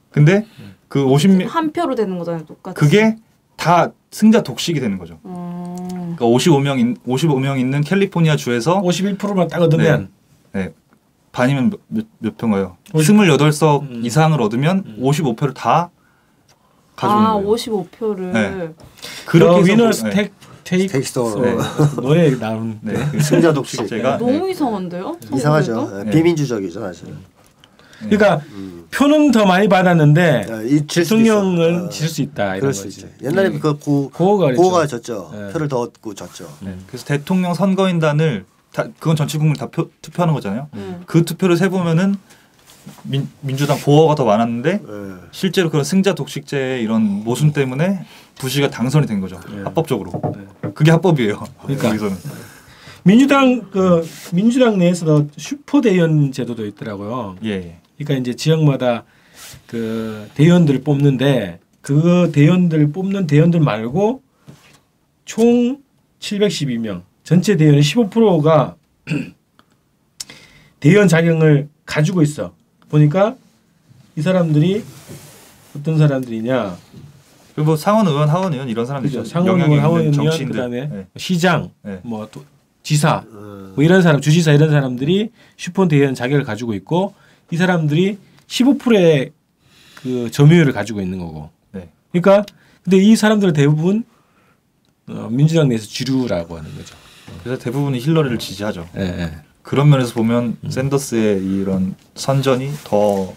근데 그 50명 한 표로 되는 거잖아요, 똑같이. 그게 다 승자 독식이 되는 거죠. 그러니까 55명 있는 캘리포니아 주에서 51%만 딱 얻으면 네. 반이면 몇 표인가요? 28석 이상을 얻으면 55표를 다 가져오는 거예요. 55표를. 네. 그렇게 위너스 테이크스 노래 나온 승자 독식제가 너무 이상한데요? 이상하죠. 비민주적이죠 사실은. 그러니까 표는 더 많이 받았는데 대통령은 질 수 있다 이런 거지. 옛날에 그 고호가 졌죠. 표를 더 얻고 졌죠. 그래서 대통령 선거인단을 그건 전체 국민 다 투표하는 거잖아요. 그 투표를 세 보면은 민주당 보호가 더 많았는데 실제로 그런 승자 독식제의 이런 모순 때문에 부시가 당선이 된 거죠. 합법적으로. 그게 합법이에요. 그러니까 여기서는. 민주당 내에서도 슈퍼 대의원 제도도 있더라고요. 예. 그러니까 이제 지역마다 그 대의원들을 뽑는데 그 대의원들 뽑는 대의원들 말고 총 712명 전체 대의원의 15%가 대의원 자격을 가지고 있어. 보니까 이 사람들이 어떤 사람들이냐? 뭐 상원 의원, 하원 의원 이런 사람들이죠. 상원 의원, 하원 의원, 그다음에 시장, 뭐 또 지사, 뭐 이런 사람, 주지사 이런 사람들이 슈퍼 대의원 자격을 가지고 있고 이 사람들이 15%의 그 점유율을 가지고 있는 거고. 그러니까 근데 이 사람들은 대부분 민주당 내에서 주류라고 하는 거죠. 그래서 대부분이 힐러리를 지지하죠. 그런 면에서 보면 샌더스의 이런 선전이 더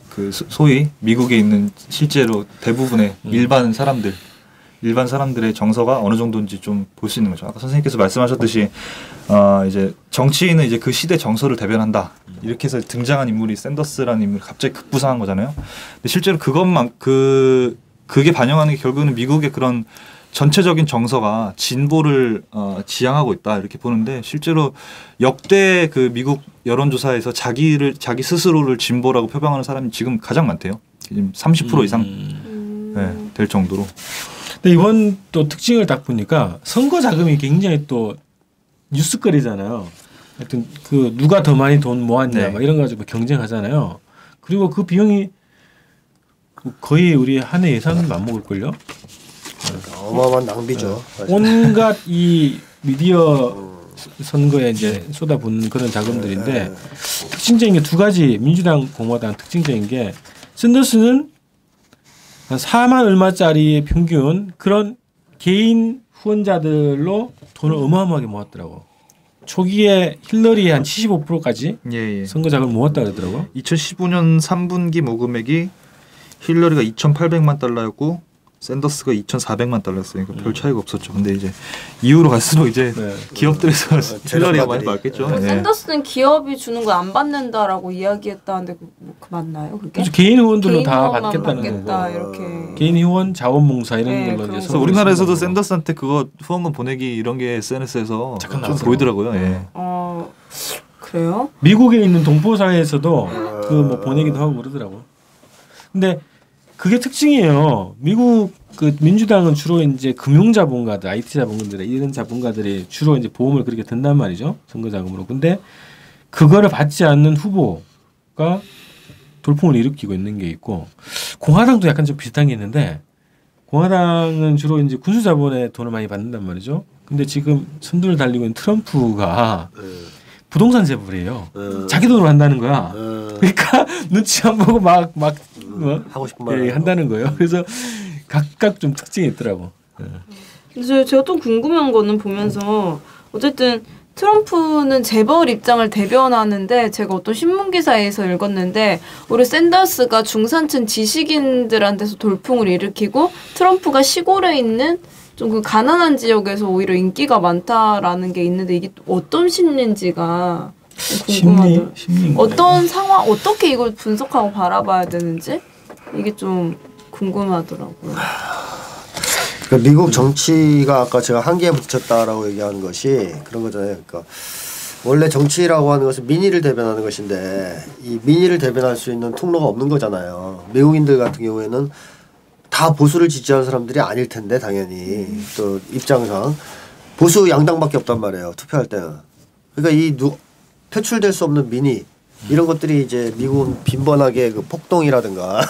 그 소위 미국에 있는 실제로 대부분의 일반 사람들의 정서가 어느 정도인지 좀 볼 수 있는 거죠. 아까 선생님께서 말씀하셨듯이 이제 정치인은 이제 그 시대 정서를 대변한다. 이렇게 해서 등장한 인물이 샌더스라는 인물이 갑자기 급부상한 거잖아요. 근데 실제로 그게 반영하는 게 결국은 미국의 그런 전체적인 정서가 진보를 지향하고 있다 이렇게 보는데 실제로 역대 그 미국 여론조사에서 자기 스스로를 진보라고 표방하는 사람이 지금 가장 많대요. 지금 30% 이상 될 정도로. 근데 이번 또 특징을 딱 보니까 선거 자금이 굉장히 또 뉴스거리잖아요. 하여튼 그 누가 더 많이 돈 모았냐 막 이런 거 가지고 경쟁하잖아요. 그리고 그 비용이 거의 우리 한 해 예산을 안 먹을걸요. 어마어마한 낭비죠. 온갖 이 미디어 선거에 이제 쏟아붓는 그런 자금들인데 특징적인 게 두 가지 민주당 공화당 특징적인 게 샌더스는 한 4만 얼마짜리 평균 그런 개인 후원자들로 돈을 어마어마하게 모았더라고. 초기에 힐러리 한 75%까지 선거 자금을 모았다 그러더라고. 2015년 3분기 모금액이 힐러리가 2,800만 달러였고 샌더스가 2,400만 달러였어요. 그러니까 별 차이가 없었죠. 근데 이제 이후로 갈수록 이제 기업들에서 힐러리가 많이 받겠죠. 샌더스는 기업이 주는 거 안 받는다라고 이야기했다는데 그 맞나요? 그게? 개인 후원들로 다 받겠다는 거고. 이렇게. 개인 후원, 자원봉사 이런 걸로 이제. 그래서 우리나라에서도 샌더스한테 그거 후원금 보내기 이런 게 SNS에서 좀 보이더라고요. 그래요? 미국에 있는 동포 사회에서도 그 뭐 보내기도 하고 그러더라고. 근데 그게 특징이에요. 미국 그 민주당은 주로 이제 금융자본가들, IT 자본가들 이런 자본가들이 주로 이제 보험을 그렇게 든단 말이죠. 선거 자금으로. 근데 그거를 받지 않는 후보가 돌풍을 일으키고 있는 게 있고 공화당도 약간 좀 비슷한 게 있는데 공화당은 주로 이제 군수 자본에 돈을 많이 받는단 말이죠. 근데 지금 선두를 달리고 있는 트럼프가 부동산 재벌이에요. 자기 돈으로 한다는 거야. 그러니까 눈치 안 보고 막 하고 싶은 말 한다는 거예요. 그래서 각각 좀 특징이 있더라고. 근데 제가 또 궁금한 거는 보면서 어쨌든 트럼프는 재벌 입장을 대변하는데 제가 어떤 신문 기사에서 읽었는데 우리 샌더스가 중산층 지식인들한테서 돌풍을 일으키고 트럼프가 시골에 있는 좀 그 가난한 지역에서 오히려 인기가 많다라는 게 있는데 이게 어떤 심리인지가 궁금하더라고요. 어떤 상황 어떻게 이걸 분석하고 바라봐야 되는지 이게 좀 궁금하더라고요. 그러니까 미국 정치가 아까 제가 한계에 부딪혔다라고 얘기하는 것이 그런 거잖아요. 그러니까 원래 정치라고 하는 것은 민의를 대변하는 것인데 이 민의를 대변할 수 있는 통로가 없는 거잖아요. 미국인들 같은 경우에는 다 보수를 지지하는 사람들이 아닐 텐데 당연히 또 입장상 보수 양당밖에 없단 말이에요. 투표할 때는. 그러니까 표출될 수 없는 민의 이런 것들이 이제 미국은 빈번하게 그 폭동이라든가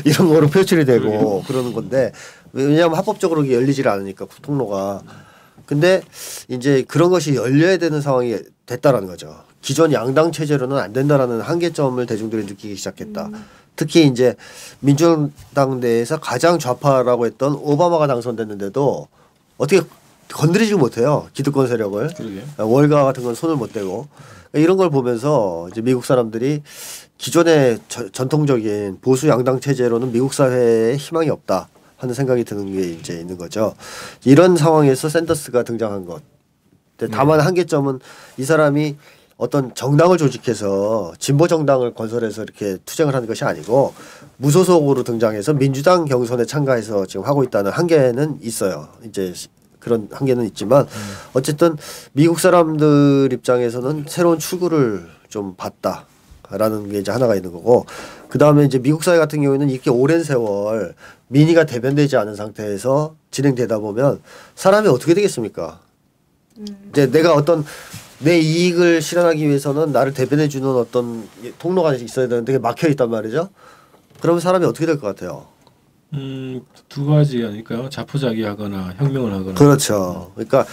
이런 거로 표출이 되고 그러는 건데 왜냐하면 합법적으로 열리지를 않으니까 통로가. 근데 이제 그런 것이 열려야 되는 상황이 됐다라는 거죠. 기존 양당 체제로는 안 된다라는 한계점을 대중들이 느끼기 시작했다. 특히 이제 민주당 내에서 가장 좌파라고 했던 오바마가 당선됐는데도 어떻게 건드리지 못해요. 기득권 세력을. 그러게. 월가 같은 건 손을 못 대고. 이런 걸 보면서 이제 미국 사람들이 기존의 전통적인 보수 양당 체제로는 미국 사회에 희망이 없다 하는 생각이 드는 게 이제 있는 거죠. 이런 상황에서 샌더스가 등장한 것. 다만 한계점은 이 사람이 어떤 정당을 조직해서 진보 정당을 건설해서 이렇게 투쟁을 하는 것이 아니고 무소속으로 등장해서 민주당 경선에 참가해서 지금 하고 있다는 한계는 있어요. 이제 그런 한계는 있지만 어쨌든 미국 사람들 입장에서는 새로운 출구를 좀 봤다라는 게 이제 하나가 있는 거고, 그 다음에 이제 미국 사회 같은 경우에는 이렇게 오랜 세월 민의가 대변되지 않은 상태에서 진행되다 보면 사람이 어떻게 되겠습니까? 이제 내가 어떤 내 이익을 실현하기 위해서는 나를 대변해주는 어떤 통로가 있어야 되는데 막혀 있단 말이죠. 그러면 사람이 어떻게 될 것 같아요? 두 가지 아닐까요? 자포자기하거나 혁명을 하거나. 그렇죠. 그러니까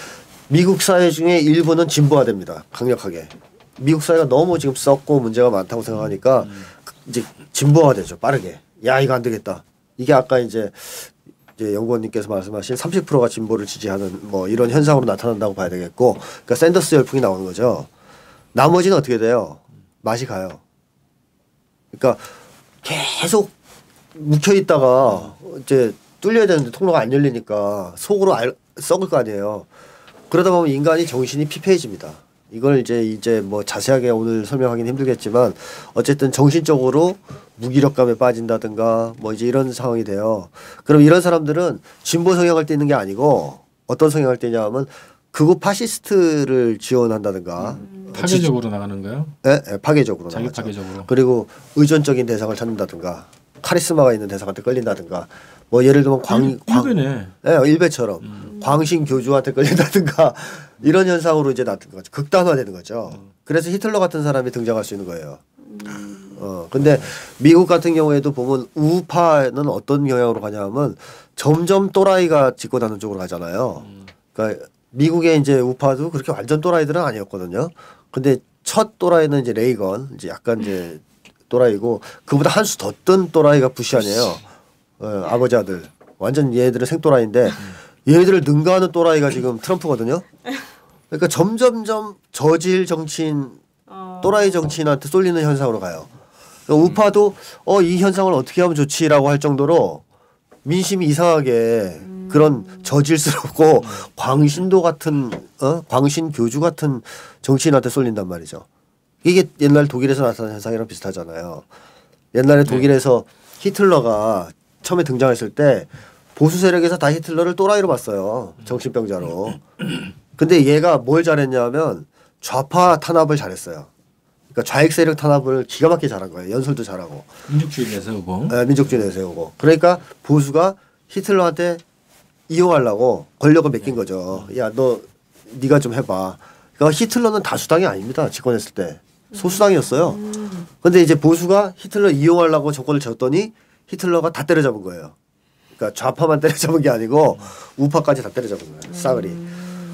미국 사회 중에 일부는 진보화됩니다. 강력하게. 미국 사회가 너무 지금 썩고 문제가 많다고 생각하니까 이제 진보화되죠. 빠르게. 야 이거 안 되겠다. 이게 아까 이제 연구원님께서 말씀하신 30%가 진보를 지지하는 뭐 이런 현상으로 나타난다고 봐야 되겠고, 그러니까 샌더스 열풍이 나오는 거죠. 나머지는 어떻게 돼요? 맛이 가요. 그러니까 계속 묵혀 있다가 이제 뚫려야 되는데 통로가 안 열리니까 속으로 썩을 거 아니에요. 그러다 보면 인간이 정신이 피폐해집니다. 이걸 이제 뭐 자세하게 오늘 설명하기는 힘들겠지만 어쨌든 정신적으로 무기력감에 빠진다든가 뭐 이제 이런 상황이 돼요. 그럼 이런 사람들은 진보 성향을 띠는 게 아니고 어떤 성향을 띠냐 하면 극우 파시스트를 지원한다든가 파괴적으로 나가는 거요? 네, 파괴적으로 자기 나가죠. 파괴적으로. 그리고 의존적인 대상을 찾는다든가 카리스마가 있는 대상한테 끌린다든가 뭐 예를 들면 일베네. 네, 일베처럼 광신 교주한테 끌린다든가 이런 현상으로 이제 나타나는 거죠. 극단화되는 거죠. 그래서 히틀러 같은 사람이 등장할 수 있는 거예요. 근데 미국 같은 경우에도 보면 우파는 어떤 경향으로 가냐 하면 점점 또라이가 짚고 나는 쪽으로 가잖아요. 그러니까 미국의 이제 우파도 그렇게 완전 또라이들은 아니었거든요. 근데 첫 또라이는 이제 레이건, 이제 약간 이제 또라이고 그보다 한 수 더 뜬 또라이가 부시 아니에요. 아버지 아들. 완전 얘들은 생또라이인데 얘들을 능가하는 또라이가 지금 트럼프거든요. 그러니까 점점점 저질 정치인, 또라이 정치인한테 쏠리는 현상으로 가요. 그러니까 우파도 이 현상을 어떻게 하면 좋지라고 할 정도로 민심이 이상하게 그런 저질스럽고 광신도 같은 광신 교주 같은 정치인한테 쏠린단 말이죠. 이게 옛날 독일에서 나타난 현상이랑 비슷하잖아요. 옛날에 독일에서 히틀러가 처음에 등장했을 때 보수 세력에서 다 히틀러를 또라이로 봤어요. 정신병자로. 근데 얘가 뭘 잘했냐면 좌파 탄압을 잘했어요. 그러니까 좌익 세력 탄압을 기가 막히게 잘한 거예요. 연설도 잘하고. 민족주의 내세우고. 네, 민족주의 내세우고. 그러니까 보수가 히틀러한테 이용하려고 권력을 맡긴 거죠. 야, 네가 좀 해봐. 그러니까 히틀러는 다수당이 아닙니다. 집권했을 때. 소수당이었어요. 근데 이제 보수가 히틀러 이용하려고 정권을 졌더니 히틀러가 다 때려잡은 거예요. 그러니까 좌파만 때려잡은 게 아니고 우파까지 다 때려잡은 거예요. 싸그리.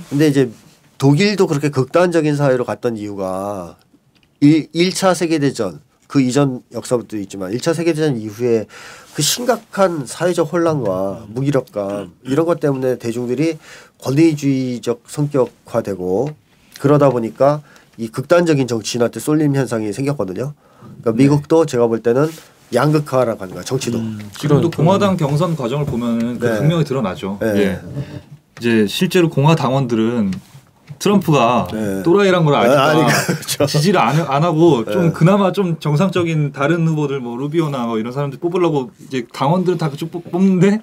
근데 이제 독일도 그렇게 극단적인 사회로 갔던 이유가 1차 세계대전 그 이전 역사부터 있지만 1차 세계대전 이후에 그 심각한 사회적 혼란과 무기력감 이런 것 때문에 대중들이 권위주의적 성격화되고 그러다 보니까 이 극단적인 정치인한테 쏠림 현상이 생겼거든요. 그러니까 미국도 제가 볼 때는 양극화라고 하는 거야. 정치도. 지금도 공화당 경선 과정을 보면은 그 분명히 드러나죠. 예. 이제 실제로 공화 당원들은 트럼프가 또라이란 걸 아니까 그렇죠. 지지를 안 하고 좀 그나마 좀 정상적인 다른 후보들 뭐 루비오나 뭐 이런 사람들 뽑으려고 이제 당원들은 다 그쪽 뽑는데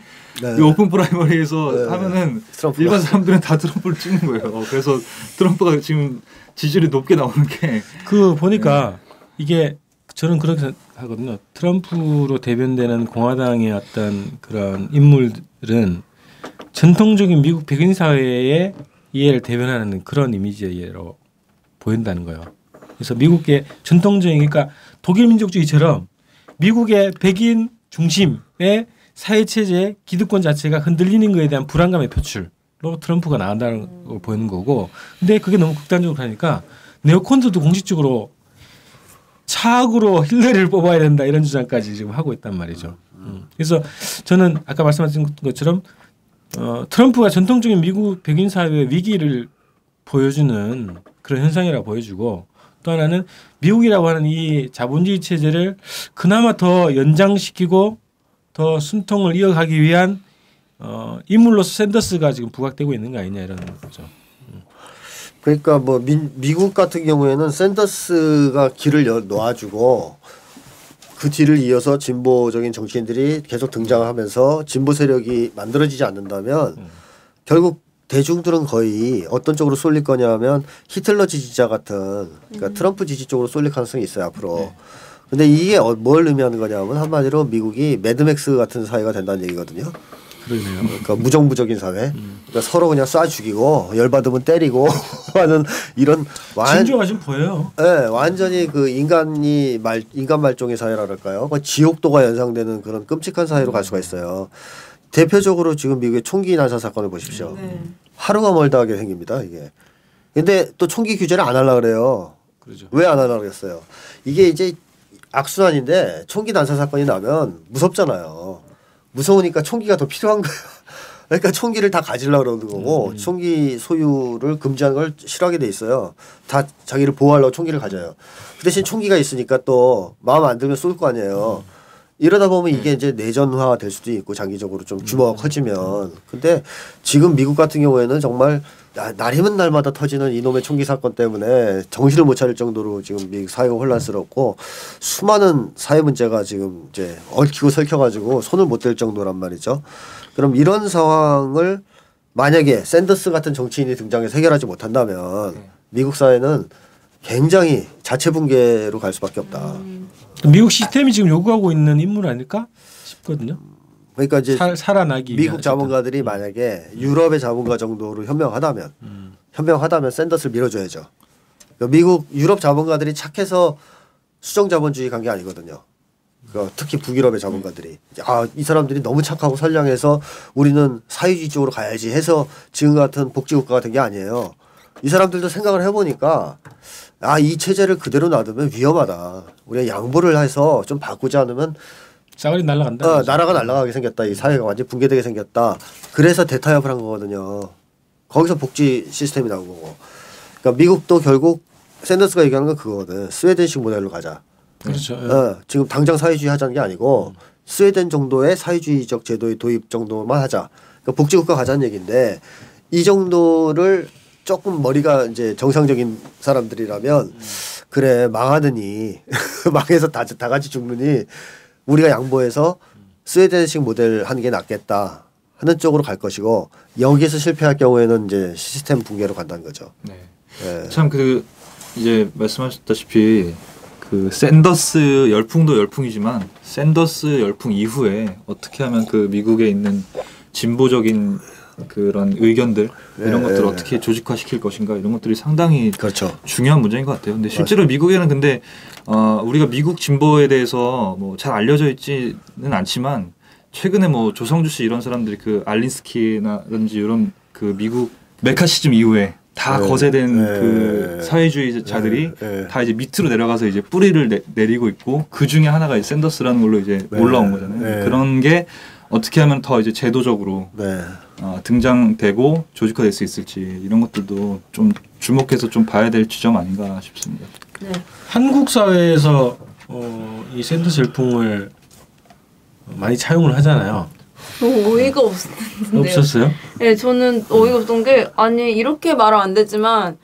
이 오픈 프라이머리에서 하면은 트럼프가. 일반 사람들은 다 트럼프를 찍는 거예요. 그래서 트럼프가 지금 지지율이 높게 나오는 게 그 보니까 이게 저는 그렇게 하거든요. 트럼프로 대변되는 공화당의 어떤 그런 인물들은 전통적인 미국 백인 사회의 이해를 대변하는 그런 이미지로 보인다는 거예요. 그래서 미국의 전통적인 그러니까 독일 민족주의처럼 미국의 백인 중심의 사회 체제 기득권 자체가 흔들리는 것에 대한 불안감의 표출로 트럼프가 나온다는 걸 보이는 거고, 근데 그게 너무 극단적으로 하니까 네오콘들도 공식적으로 차악으로 힐러리를 뽑아야 된다 이런 주장까지 지금 하고 있단 말이죠. 그래서 저는 아까 말씀하신 것처럼 트럼프가 전통적인 미국 백인 사회의 위기를 보여주는 그런 현상이라 보여주고 또 하나는 미국이라고 하는 이 자본주의 체제를 그나마 더 연장시키고 더 숨통을 이어가기 위한 인물로서 샌더스가 지금 부각되고 있는 거 아니냐 이런 거죠. 그러니까 뭐 미국 같은 경우에는 샌더스가 길을 놓아주고 그 뒤를 이어서 진보적인 정치인들이 계속 등장하면서 진보 세력이 만들어지지 않는다면 결국 대중들은 거의 어떤 쪽으로 쏠릴 거냐면 히틀러 지지자 같은 그러니까 트럼프 지지 쪽으로 쏠릴 가능성이 있어요 앞으로. 네. 근데 이게 뭘 의미하는 거냐면 한마디로 미국이 매드맥스 같은 사회가 된다는 얘기거든요. 그러네요. 그러니까 무정부적인 사회. 그러니까 서로 그냥 쏴 죽이고 열받으면 때리고 하는 이런 진조가 좀 보여요. 네, 완전히 그 인간 말종의 사회랄까요? 지옥도가 연상되는 그런 끔찍한 사회로 갈 수가 있어요. 대표적으로 지금 미국의 총기 난사 사건을 보십시오. 하루가 멀다 하게 생깁니다 이게. 근데 또 총기 규제를 안 하려고 그래요. 그렇죠. 왜 안 하려고 그랬어요? 이게 이제 악순환인데 총기 난사 사건이 나면 무섭잖아요. 무서우니까 총기가 더 필요한 거예요. 그러니까 총기를 다 가지려고 그러는 거고 총기 소유를 금지하는 걸 싫어하게 돼 있어요. 다 자기를 보호하려고 총기를 가져요. 그 대신 총기가 있으니까 또 마음 안 들면 쏠 거 아니에요. 이러다 보면 이게 이제 내전화 될 수도 있고 장기적으로 좀 규모가 커지면. 근데 지금 미국 같은 경우에는 정말 날이면 날마다 터지는 이놈의 총기 사건 때문에 정신을 못 차릴 정도로 지금 미국 사회가 혼란스럽고 수많은 사회 문제가 지금 이제 얽히고 설켜가지고 손을 못 댈 정도란 말이죠. 그럼 이런 상황을 만약에 샌더스 같은 정치인이 등장해서 해결하지 못한다면 미국 사회는 굉장히 자체 붕괴로 갈 수밖에 없다. 미국 시스템이 지금 요구하고 있는 인물 아닐까 싶거든요. 그러니까 이제 살아나기 미국 자본가들이 만약에 유럽의 자본가 정도로 현명하다면 샌더스를 밀어줘야죠. 미국 유럽 자본가들이 착해서 수정 자본주의 간 게 아니거든요. 특히 북유럽의 자본가들이 이 사람들이 너무 착하고 선량해서 우리는 사회주의 쪽으로 가야지 해서 지금 같은 복지국가가 된 게 아니에요. 이 사람들도 생각을 해보니까 이 체제를 그대로 놔두면 위험하다. 우리가 양보를 해서 좀 바꾸지 않으면 싸그리 날아간다. 나라가 날아가게 생겼다. 이 사회가 완전히 붕괴되게 생겼다. 그래서 대타협을 한 거거든요. 거기서 복지 시스템이 나온 거고. 그러니까 미국도 결국 샌더스가 얘기하는 건 그거거든. 스웨덴식 모델로 가자. 그렇죠. 지금 당장 사회주의 하자는 게 아니고 스웨덴 정도의 사회주의적 제도의 도입 정도만 하자. 그러니까 복지국가 가자는 얘기인데 이 정도를 조금 머리가 이제 정상적인 사람들이라면 그래 망하느니 망해서 다 같이 죽느니 우리가 양보해서 스웨덴식 모델 하는 게 낫겠다 하는 쪽으로 갈 것이고 여기에서 실패할 경우에는 이제 시스템 붕괴로 간다는 거죠. 네. 네. 참 이제 말씀하셨다시피 샌더스 열풍도 열풍이지만 샌더스 열풍 이후에 어떻게 하면 미국에 있는 진보적인 그런 의견들 이런 것들을 어떻게 조직화시킬 것인가 이런 것들이 상당히 그렇죠. 중요한 문제인 것 같아요. 근데 실제로 미국에는 근데 우리가 미국 진보에 대해서 뭐 잘 알려져 있지는 않지만 최근에 뭐 조성주 씨 이런 사람들이 알린스키라든지 이런 미국 메카시즘 이후에 다 거세된 사회주의자들이 다 이제 밑으로 내려가서 이제 뿌리를 내리고 있고 그 중에 하나가 이제 샌더스라는 걸로 이제 올라온 거잖아요. 그런 게 어떻게 하면 더 이제 제도적으로 등장되고 조직화될 수 있을지 이런 것들도 좀 주목해서 좀 봐야 될 지점 아닌가 싶습니다. 네. 한국 사회에서 이 샌더스 열풍을 많이 차용을 하잖아요. 너무 어이가 없었는데요. 없었어요? 네, 저는 어이가 없던 게 이렇게 말하면 안 되지만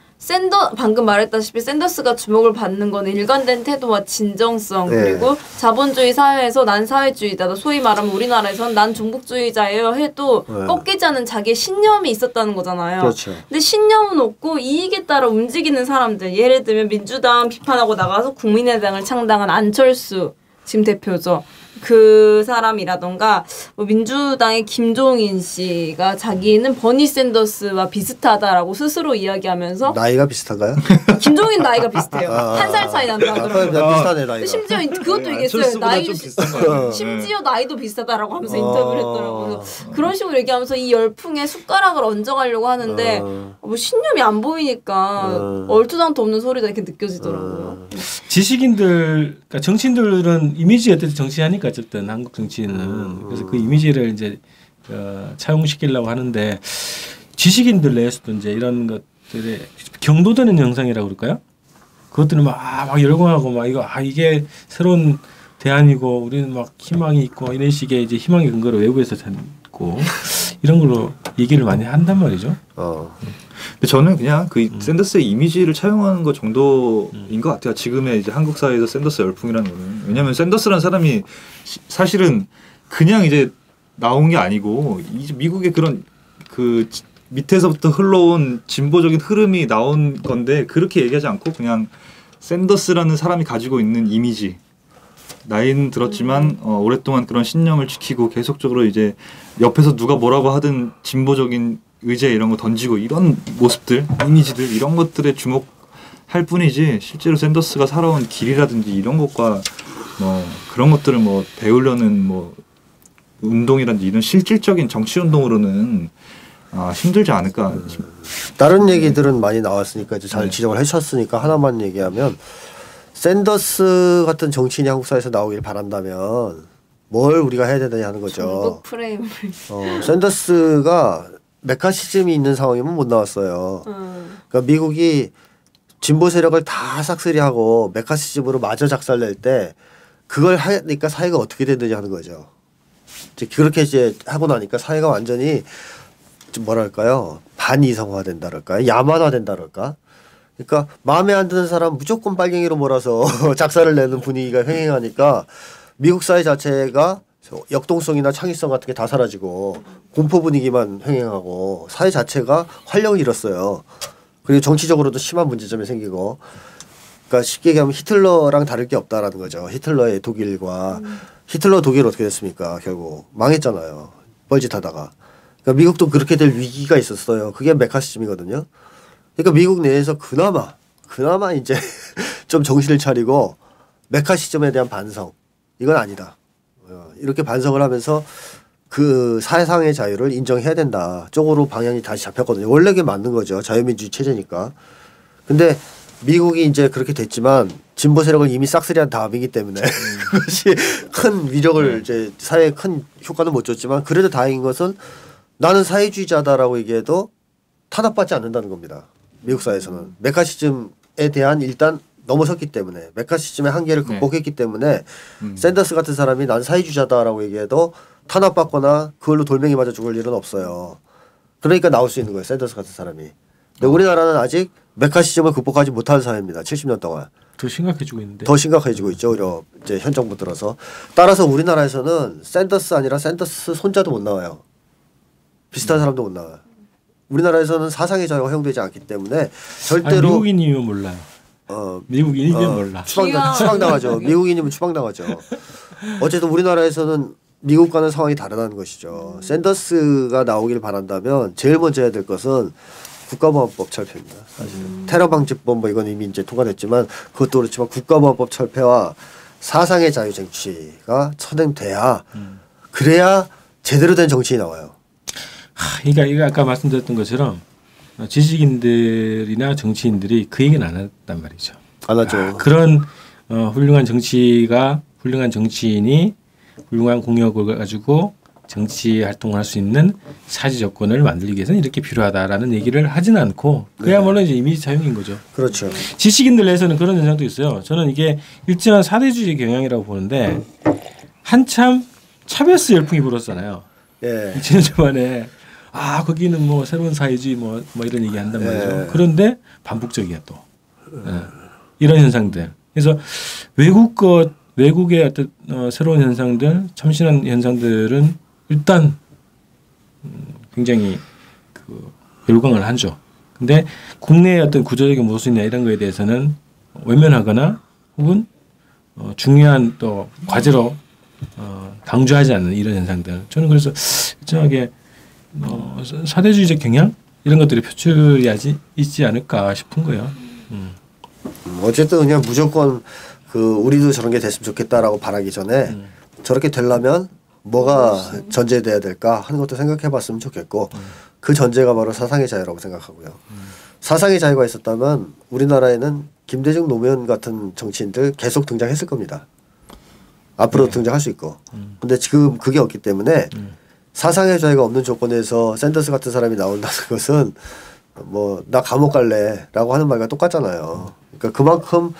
방금 말했다시피 샌더스가 주목을 받는 건 일관된 태도와 진정성 그리고 자본주의 사회에서 난 사회주의다. 소위 말하면 우리나라에선 난 종북주의자예요 해도 꺾이지 않은 자기의 신념이 있었다는 거잖아요. 그렇죠. 근데 신념은 없고 이익에 따라 움직이는 사람들 예를 들면 민주당 비판하고 나가서 국민의당을 창당한 안철수 지금 대표죠. 그 사람이라던가 뭐 민주당의 김종인 씨가 자기는 버니 샌더스와 비슷하다라고 스스로 이야기하면서 나이가 비슷한가요? 김종인 나이가 비슷해요. 한 살 차이 난다 그러면. 비슷하네 나이가. 심지어 그것도 얘기했어요. 나이 심지어 나이도 비슷하다라고 하면서 인터뷰를 했더라고요. 그런 식으로 얘기하면서 이 열풍에 숟가락을 얹어가려고 하는데 뭐 신념이 안 보이니까 얼토당토 없는 소리가 이렇게 느껴지더라고요. 지식인들, 그러니까 정치인들은 이미지 어쨌든 정치하니까 어쨌든 한국 정치인은 그래서 그 이미지를 이제 차용시키려고 하는데 지식인들 내에서도 이제 이런 것들에 경도되는 현상이라고 그럴까요? 그것들은 막 열광하고 막 이게 새로운 대안이고 우리는 막 희망이 있고 이런 식의 이제 희망의 근거를 외부에서 찾고 이런 걸로 얘기를 많이 한단 말이죠. 근데 저는 그냥 그 샌더스의 이미지를 차용하는 것 정도인 것 같아요. 지금의 이제 한국 사회에서 샌더스 열풍이라는 거는. 왜냐하면 샌더스라는 사람이 사실은 그냥 이제 나온 게 아니고 이제 미국의 그런 그 밑에서부터 흘러온 진보적인 흐름이 나온 건데 그렇게 얘기하지 않고 그냥 샌더스라는 사람이 가지고 있는 이미지. 나이는 들었지만 오랫동안 그런 신념을 지키고 계속적으로 이제 옆에서 누가 뭐라고 하든 진보적인 의제 이런 거 던지고 이런 모습들, 이미지들 이런 것들에 주목할 뿐이지 실제로 샌더스가 살아온 길이라든지 이런 것과 뭐 그런 것들을 뭐 배우려는 뭐 운동이라든지 이런 실질적인 정치 운동으로는 힘들지 않을까. 다른 얘기들은 많이 나왔으니까 이제 잘 지적을 해주셨으니까 하나만 얘기하면 샌더스 같은 정치인이 한국 사회에서 나오길 바란다면 뭘 우리가 해야 되느냐 하는 거죠. 중국 프레임을. 샌더스가 메카시즘이 있는 상황이면 못 나왔어요. 그러니까 미국이 진보 세력을 다 싹쓸이하고 메카시즘으로 마저 작살낼 때 그걸 하니까 사회가 어떻게 되느냐 하는 거죠. 이제 그렇게 이제 하고 나니까 사회가 완전히 좀 뭐랄까요, 반이성화된다랄까요, 야만화된다랄까. 그러니까 마음에 안 드는 사람 무조건 빨갱이로 몰아서 작살을 내는 분위기가 횡행하니까 미국 사회 자체가 역동성이나 창의성 같은 게 다 사라지고 공포 분위기만 횡행하고 사회 자체가 활력을 잃었어요. 그리고 정치적으로도 심한 문제점이 생기고, 그러니까 쉽게 얘기하면 히틀러랑 다를 게 없다라는 거죠. 히틀러의 독일과 히틀러 독일 어떻게 됐습니까? 결국 망했잖아요. 뻘짓하다가. 그러니까 미국도 그렇게 될 위기가 있었어요. 그게 메카시즘이거든요. 그러니까 미국 내에서 그나마 이제 좀 정신을 차리고 메카시즘에 대한 반성, 이건 아니다. 이렇게 반성을 하면서 그 사회상의 자유를 인정해야 된다 쪽으로 방향이 다시 잡혔거든요. 원래 그게 맞는 거죠. 자유민주주의 체제니까. 근데 미국이 이제 그렇게 됐지만 진보 세력을 이미 싹쓸이한 다음이기 때문에 그것이 큰 위력을 이제 사회에 큰 효과는 못 줬지만 그래도 다행인 것은 나는 사회주의자다라고 얘기해도 탄압받지 않는다는 겁니다. 미국 사회에서는 메카시즘에 대한 일단 넘어섰기 때문에 메카시즘의 한계를 극복했기 때문에 샌더스 같은 사람이 난 사회주의자다라고 얘기해도 탄압받거나 그걸로 돌멩이 맞아 죽을 일은 없어요. 그러니까 나올 수 있는 거예요. 샌더스 같은 사람이. 근데 우리나라는 아직 메카시즘을 극복하지 못한 사회입니다. 70년 동안. 더 심각해지고 있는데. 더 심각해지고 있죠. 오히려 이제 현 정부 들어서. 따라서 우리나라에서는 샌더스 아니라 샌더스 손자도 못 나와요. 비슷한 사람도 못 나와요. 우리나라에서는 사상의 자유가 허용되지 않기 때문에 절대로. 미국인이면 몰라요. 미국인이면 몰라. 추방당하죠. 미국인이면 추방당하죠. 어쨌든 우리나라에서는 미국과는 상황이 다르다는 것이죠. 샌더스가 나오길 바란다면 제일 먼저 해야 될 것은 국가보안법 철폐입니다. 사실은 테러방지법 뭐 이건 이미 이제 통과됐지만 그것도 그렇지만 국가보안법 철폐와 사상의 자유 쟁취가 선행돼야 그래야 제대로 된 정치인이 나와요. 그러니까 이거 아까 말씀드렸던 것처럼 지식인들이나 정치인들이 그 얘기는 안 했단 말이죠. 안 하죠. 그런 훌륭한 정치인이 훌륭한 공력을 가지고 정치 활동을 할 수 있는 사지 조건을 만들기 위해서는 이렇게 필요하다라는 얘기를 하진 않고 그야말로 이제 이미지 차용인 거죠. 그렇죠. 지식인들 내에서는 그런 현상도 있어요. 저는 이게 일정한 사대주의 경향이라고 보는데 한참 차베스 열풍이 불었잖아요. 2000년 초반에 거기는 뭐 새로운 사회주의 뭐 이런 얘기 한단 말이죠. 그런데 반복적이야 또. 이런 현상들. 그래서 외국의 어떤 새로운 현상들, 참신한 현상들은 일단 굉장히 열광을 하죠. 근데 국내의 어떤 구조적인 모순이나 이런 거에 대해서는 외면하거나 혹은 중요한 또 과제로 강조하지 않는 이런 현상들. 저는 그래서 일정하게 사대주의적 경향 이런 것들이 표출이 있지 않을까 싶은 거예요. 어쨌든 그냥 무조건 우리도 저런 게 됐으면 좋겠다라고 바라기 전에 저렇게 되려면 뭐가 전제돼야 될까 하는 것도 생각해봤으면 좋겠고 그 전제가 바로 사상의 자유라고 생각하고요. 사상의 자유가 있었다면 우리나라에는 김대중 노무현 같은 정치인들 계속 등장했을 겁니다. 앞으로 등장할 수 있고. 근데 지금 그게 없기 때문에 사상의 자유가 없는 조건에서 샌더스 같은 사람이 나온다는 것은 뭐 나 감옥 갈래라고 하는 말과 똑같잖아요. 그러니까 그만큼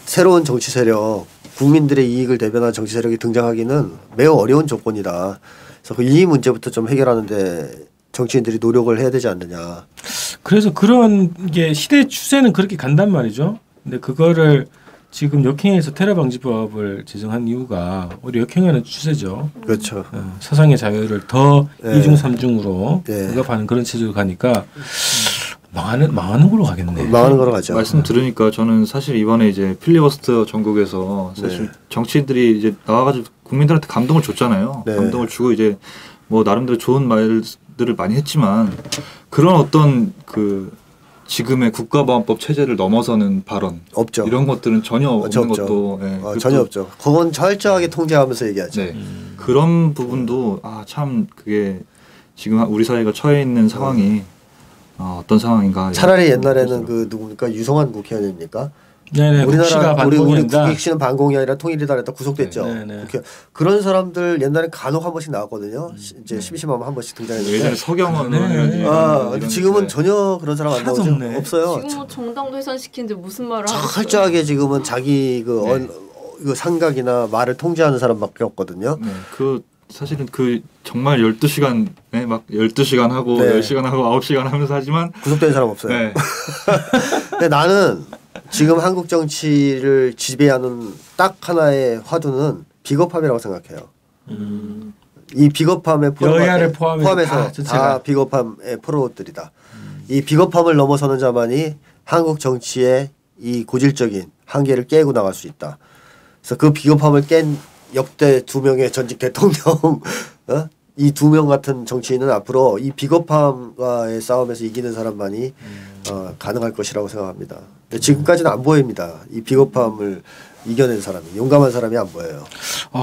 새로운 정치 세력, 국민들의 이익을 대변하는 정치 세력이 등장하기는 매우 어려운 조건이다. 그래서 이 문제부터 좀 해결하는데 정치인들이 노력을 해야 되지 않느냐. 그래서 그런 게 시대 추세는 그렇게 간단 말이죠. 근데 그거를 지금 역행해서 테러 방지법을 제정한 이유가 오히려 역행하는 추세죠. 그렇죠. 사상의 자유를 더 이중 삼중으로 억압하는 그런 체제로 가니까 망하는 걸로 가겠네. 망하는 걸로 가죠. 말씀 들으니까 저는 사실 이번에 이제 필리버스터 전국에서 사실 정치인들이 이제 나와가지고 국민들한테 감동을 줬잖아요. 감동을 주고 이제 뭐 나름대로 좋은 말들을 많이 했지만 그런 어떤 지금의 국가보안법 체제를 넘어서는 발언 없죠. 이런 것들은 전혀 없는 없죠. 것도 전혀 없죠. 그건 철저하게 통제하면서 얘기하죠. 그런 부분도 참 그게 지금 우리 사회가 처해 있는 상황이 어떤 상황인가. 차라리 옛날에는 누굽니까 유성환 국회의원입니까? 네네. 우리나라 우리 국익씨는 반공이 아니라 통일이다 그랬다 구속됐죠. 그런 사람들 옛날에 간혹 한 번씩 나왔거든요. 이제 심심하면 한 번씩 등장했는데. 예전에 서경원 근데 지금은 전혀 그런 사람 안 나오죠. 없어요. 지금 뭐 정당도 훼손시키는데 무슨 말을 하고 철저하게 지금은 자기 상각이나 말을 통제하는 사람밖에 없거든요. 사실은 정말 12시간 막 12시간 하고 10시간 하고 9시간 하면서 하지만 구속된 사람 없어요. 근데 나는 지금 한국 정치를 지배하는 딱 하나의 화두는 비겁함이라고 생각해요. 이 비겁함에 여야를 포함해서 다 비겁함의 포로들이다. 이 비겁함을 넘어서는 자만이 한국 정치의 이 고질적인 한계를 깨고 나갈 수 있다. 그래서 그 비겁함을 깬 역대 2명의 전직 대통령 이 2명 같은 정치인은 앞으로 이 비겁함과의 싸움에서 이기는 사람만이 가능할 것이라고 생각합니다. 지금까지는 안 보입니다. 이 비겁함을 이겨낸 사람이 용감한 사람이 안 보여요.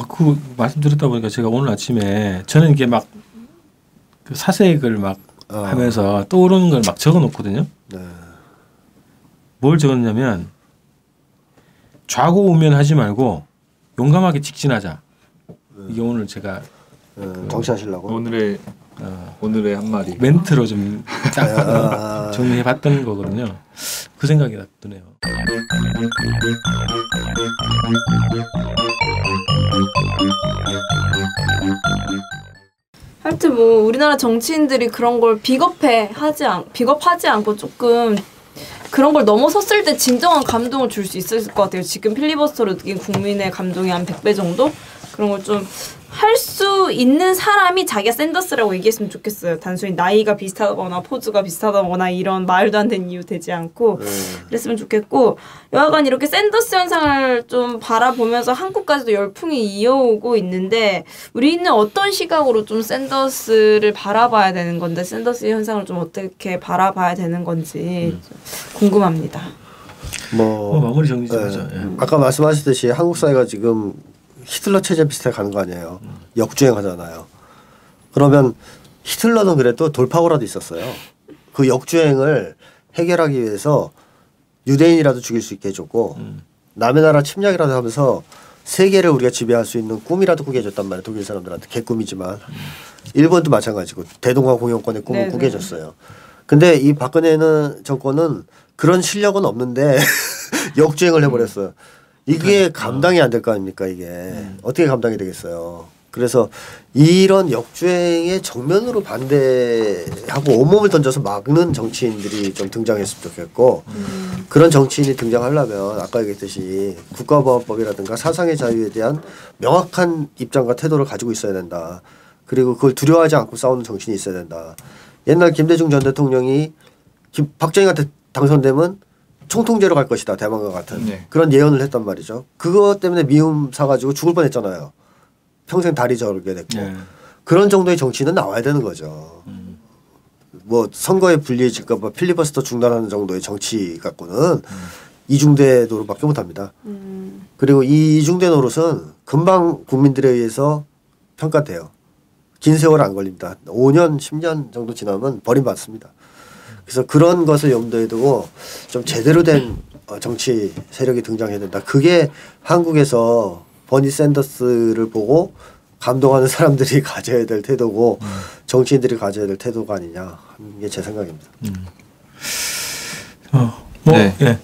그 말씀 드렸다 보니까 제가 오늘 아침에 저는 이게 막 그 사색을 막 하면서 떠오르는 걸 막 적어놓거든요. 뭘 적었냐면 좌고우면하지 말고 용감하게 직진하자. 이게 오늘 제가 정치하시려고 오늘의 한마디 멘트로 좀 딱 정리해봤던 거거든요. 그 생각이 드네요. 하여튼 뭐 우리나라 정치인들이 그런 걸 비겁하지 않고 조금 그런 걸 넘어섰을 때 진정한 감동을 줄 수 있을 것 같아요. 지금 필리버스터로 느낀 국민의 감동이 한 100배 정도? 그런 걸 좀 할 수 있는 사람이 자기가 샌더스라고 얘기했으면 좋겠어요. 단순히 나이가 비슷하거나 포즈가 비슷하거나 이런 말도 안 되는 이유 되지 않고 그랬으면 좋겠고 여하간 이렇게 샌더스 현상을 좀 바라보면서 한국까지도 열풍이 이어오고 있는데 우리는 어떤 시각으로 좀 샌더스를 바라봐야 되는 건데 샌더스 현상을 좀 어떻게 바라봐야 되는 건지 궁금합니다. 마무리 정리 좀 하죠. 아까 말씀하셨듯이 한국 사회가 지금 히틀러 체제 비슷하게 가는 거 아니에요. 역주행하잖아요. 그러면 히틀러는 그래도 돌파구라도 있었어요. 그 역주행을 해결하기 위해서 유대인이라도 죽일 수 있게 해줬고 남의 나라 침략이라도 하면서 세계를 우리가 지배할 수 있는 꿈이라도 꾸게 해줬단 말이에요. 독일 사람들한테 개꿈이지만 일본도 마찬가지고 대동강 공영권의 꿈을 꾸게 해줬어요. 근데 이 박근혜는 정권은 그런 실력은 없는데 역주행을 해버렸어요. 이게 감당이 안 될 거 아닙니까 이게. 어떻게 감당이 되겠어요. 그래서 이런 역주행에 정면으로 반대하고 온몸을 던져서 막는 정치인들이 좀 등장했으면 좋겠고 그런 정치인이 등장하려면 아까 얘기했듯이 국가보안법이라든가 사상의 자유에 대한 명확한 입장과 태도를 가지고 있어야 된다. 그리고 그걸 두려워하지 않고 싸우는 정신이 있어야 된다. 옛날 김대중 전 대통령이 박정희한테 당선되면 총통제로 갈 것이다. 대만과 같은. 그런 예언을 했단 말이죠. 그것 때문에 미움 사가지고 죽을 뻔했잖아요. 평생 다리 저르게 됐고 그런 정도의 정치는 나와야 되는 거죠. 뭐 선거에 불리해질까 봐 필리버스터 중단하는 정도의 정치 갖고는 이중대 노릇밖에 못합니다. 그리고 이 이중대 노릇은 금방 국민들에 의해서 평가돼요. 긴 세월 안 걸립니다. 5년 10년 정도 지나면 버림받습니다. 그래서 그런 것을 염두에 두고 좀 제대로 된 정치 세력이 등장해야 된다. 그게 한국에서 버니 샌더스를 보고 감동하는 사람들이 가져야 될 태도고 정치인들이 가져야 될 태도가 아니냐 하는 게 제 생각입니다. 네. 네.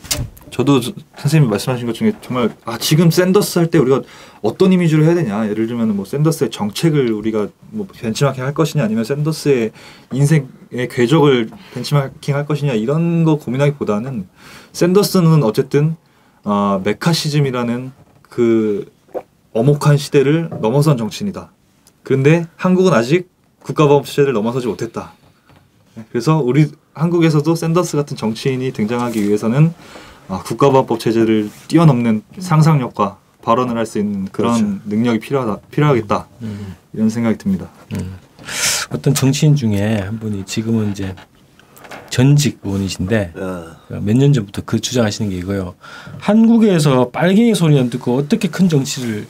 저도 선생님이 말씀하신 것 중에 정말 지금 샌더스 할 때 우리가 어떤 이미지로 해야 되냐. 예를 들면 뭐 샌더스의 정책을 우리가 뭐 벤치마킹 할 것이냐 아니면 샌더스의 인생의 궤적을 벤치마킹 할 것이냐 이런 거 고민하기보다는 샌더스는 어쨌든 메카시즘이라는 그 엄혹한 시대를 넘어선 정치인이다. 그런데 한국은 아직 국가보험 체제를 넘어서지 못했다. 그래서 우리 한국에서도 샌더스 같은 정치인이 등장하기 위해서는 국가보험법 체제를 뛰어넘는 상상력과 발언을 할 수 있는 그런 그렇죠. 능력이 필요하겠다. 이런 생각이 듭니다. 어떤 정치인 중에 한 분이 지금은 이제 전직 의원이신데 몇 년 전부터 그 주장하시는 게 이거예요. 한국에서 빨갱이 소리 안 듣고 어떻게 큰 정치를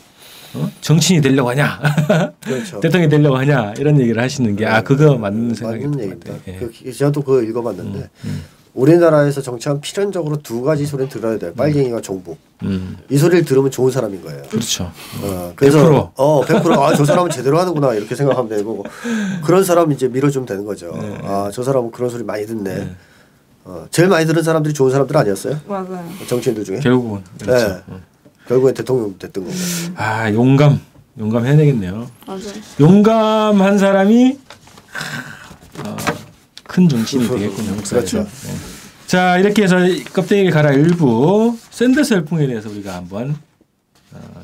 정치인이 되려고 하냐, 그렇죠. 대통령이 되려고 하냐 이런 얘기를 하시는 게 그거 맞는 생각입니다. 예. 저도 그거 읽어봤는데 우리나라에서 정치하면 필연적으로 두 가지 소리는 들어야 돼요. 빨갱이와 종북. 이 소리를 들으면 좋은 사람인 거예요. 그렇죠. 그래서 100% 저 사람은 제대로 하는구나 이렇게 생각하면 되고 그런 사람 이제 밀어주면 되는 거죠. 저 사람은 그런 소리 많이 듣네. 제일 많이 들은 사람들이 좋은 사람들 아니었어요? 맞아요. 정치인들 중에. 결국은. 그렇죠. 네. 결국엔 대통령 됐던 거고. 용감해야 되겠네요. 맞아요. 용감한 사람이 큰 정치인이 되겠군요. 그렇죠. 네. 자 이렇게 해서 껍데기를 갈아 일부 샌더스 열풍에 대해서 우리가 한번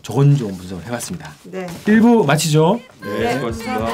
조곤조곤 분석을 해봤습니다. 네. 1부 마치죠. 네, 수고하셨습니다.